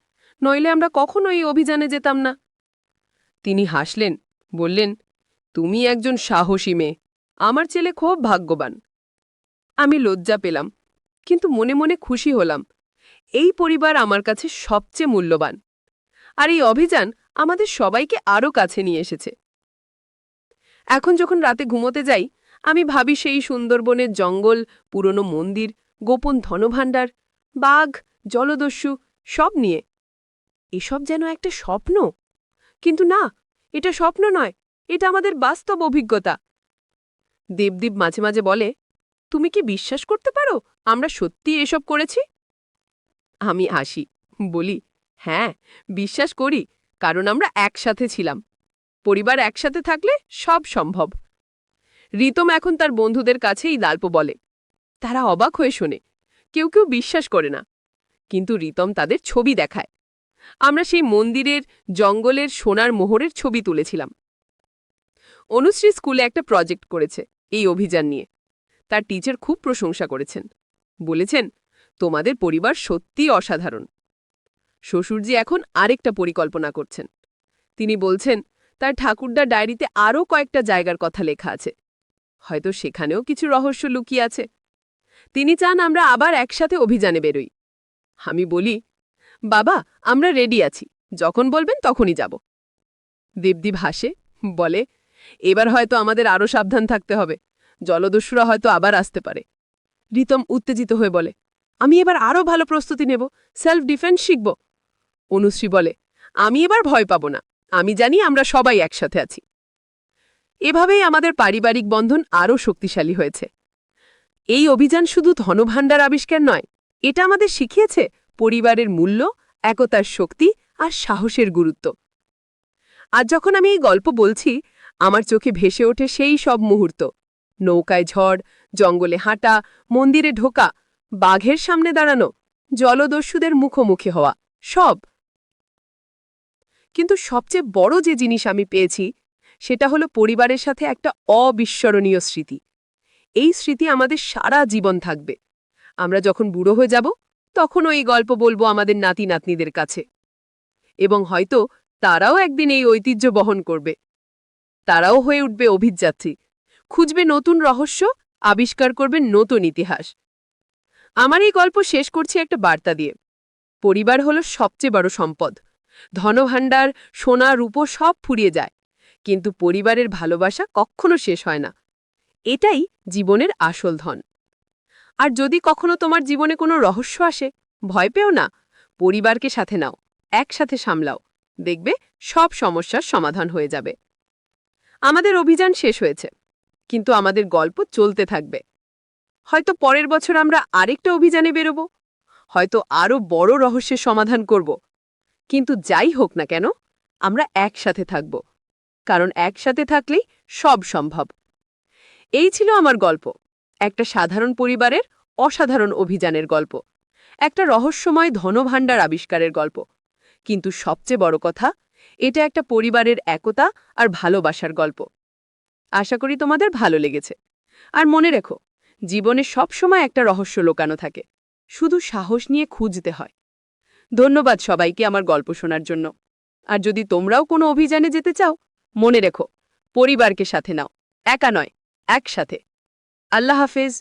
নইলে আমরা কখনো এই অভিযানে যেতাম না। তিনি হাসলেন, বললেন, তুমি একজন সাহসী মেয়ে। আমার ছেলে খুব ভাগ্যবান। আমি লজ্জা পেলাম, কিন্তু মনে মনে খুশি হলাম। এই পরিবার আমার কাছে সবচেয়ে মূল্যবান। আর এই অভিযান আমাদের সবাইকে আরও কাছে নিয়ে এসেছে। এখন যখন রাতে ঘুমোতে যাই, আমি ভাবি সেই সুন্দরবনের জঙ্গল, পুরনো মন্দির, গোপন ধনভাণ্ডার, বাঘ, জলদস্যু সব নিয়ে। এসব যেন একটা স্বপ্ন। কিন্তু না, এটা স্বপ্ন নয়, এটা আমাদের বাস্তব অভিজ্ঞতা। দেবদীপ মাঝে মাঝে বলে, তুমি কি বিশ্বাস করতে পারো আমরা সত্যি এসব করেছি? আমি হাসি, বলি, হ্যাঁ, বিশ্বাস করি, কারণ আমরা একসাথে ছিলাম। পরিবার একসাথে থাকলে সব সম্ভব। রিতম এখন তার বন্ধুদের কাছে এই গল্প বলে। তারা অবাক হয়ে শোনে। কেউ কেউ বিশ্বাস করে না, কিন্তু রিতম তাদের ছবি দেখায়। আমরা সেই মন্দিরের, জঙ্গলের সোনার মোহরের ছবি তুলেছিলাম। অনুশ্রী স্কুলে একটা প্রজেক্ট করেছে এই অভিযান নিয়ে। তার টিচার খুব প্রশংসা করেছেন, বলেছেন, তোমাদের পরিবার সত্যিই অসাধারণ। শ্বশুরজি এখন আরেকটা পরিকল্পনা করছেন। তিনি বলছেন, তার ঠাকুরদার ডায়েরিতে আরও কয়েকটা জায়গার কথা লেখা আছে। হয়তো সেখানেও কিছু রহস্য লুকিয়ে আছে। তিনি চান আমরা আবার একসাথে অভিযানে বেরোই। আমি বলি, বাবা, আমরা রেডি আছি, যখন বলবেন তখনই যাব। দেবদীপ হাসে, বলে, এবার হয়তো আমাদের আরও সাবধান থাকতে হবে। জলদস্যুরা হয়তো আবার আসতে পারে। রিতম উত্তেজিত হয়ে বলে, আমি এবার আরও ভালো প্রস্তুতি নেব, সেলফ ডিফেন্স শিখব। অনুশ্রী বলে, আমি এবার ভয় পাব না, আমি জানি আমরা সবাই একসাথে আছি। এভাবেই আমাদের পারিবারিক বন্ধন আরও শক্তিশালী হয়েছে। এই অভিযান শুধু ধনভাণ্ডার আবিষ্কার নয়, এটা আমাদের শিখিয়েছে পরিবারের মূল্য, একতার শক্তি আর সাহসের গুরুত্ব। আজ যখন আমি এই গল্প বলছি, আমার চোখে ভেসে ওঠে সেই সব মুহূর্ত, নৌকায় ঝড়, জঙ্গলে হাঁটা, মন্দিরে ঢোকা, বাঘের সামনে দাঁড়ানো, জলদস্যুদের মুখোমুখি হওয়া, সব। কিন্তু সবচেয়ে বড় যে জিনিস আমি পেয়েছি সেটা হলো পরিবারের সাথে একটা অবিস্মরণীয় স্মৃতি। এই স্মৃতি আমাদের সারা জীবন থাকবে। আমরা যখন বুড়ো হয়ে যাব তখনও এই গল্প বলবো আমাদের নাতি নাতনিদের কাছে, এবং হয়তো তারাও একদিন এই ঐতিহ্য বহন করবে। তারাও হয়ে উঠবে অভিযাত্রী, খুঁজবে নতুন রহস্য, আবিষ্কার করবে নতুন ইতিহাস। আমার এই গল্প শেষ করছি একটা বার্তা দিয়ে। পরিবার হলো সবচেয়ে বড় সম্পদ। ধনভাণ্ডার, সোনা, রূপো সব ফুরিয়ে যায়, কিন্তু পরিবারের ভালোবাসা কখনো শেষ হয় না। এটাই জীবনের আসল ধন। আর যদি কখনো তোমার জীবনে কোনো রহস্য আসে, ভয় পেও না, পরিবারকে সাথে নাও, একসাথে সামলাও, দেখবে সব সমস্যার সমাধান হয়ে যাবে। আমাদের অভিযান শেষ হয়েছে, কিন্তু আমাদের গল্প চলতে থাকবে। হয়তো পরের বছর আমরা আরেকটা অভিযানে বেরোব, হয়তো আরও বড় রহস্যের সমাধান করব। কিন্তু যাই হোক না কেন, আমরা একসাথে থাকব, কারণ একসাথে থাকলেই সব সম্ভব। এই ছিল আমার গল্প, একটা সাধারণ পরিবারের অসাধারণ অভিযানের গল্প, একটা রহস্যময় ধনভাণ্ডার আবিষ্কারের গল্প। কিন্তু সবচেয়ে বড় কথা, এটা একটা পরিবারের একতা আর ভালোবাসার গল্প। আশা করি তোমাদের ভালো লেগেছে। আর মনে রেখো, জীবনে সবসময় একটা রহস্য লুকানো থাকে, শুধু সাহস নিয়ে খুঁজতে হয়। ধন্যবাদ সবাইকে আমার গল্প শোনার জন্য। আর যদি তোমরাও কোনো অভিযানে যেতে চাও, মনে রেখো, পরিবারকে সাথে নাও, একা নয়, একসাথে। আল্লাহ হাফেজ।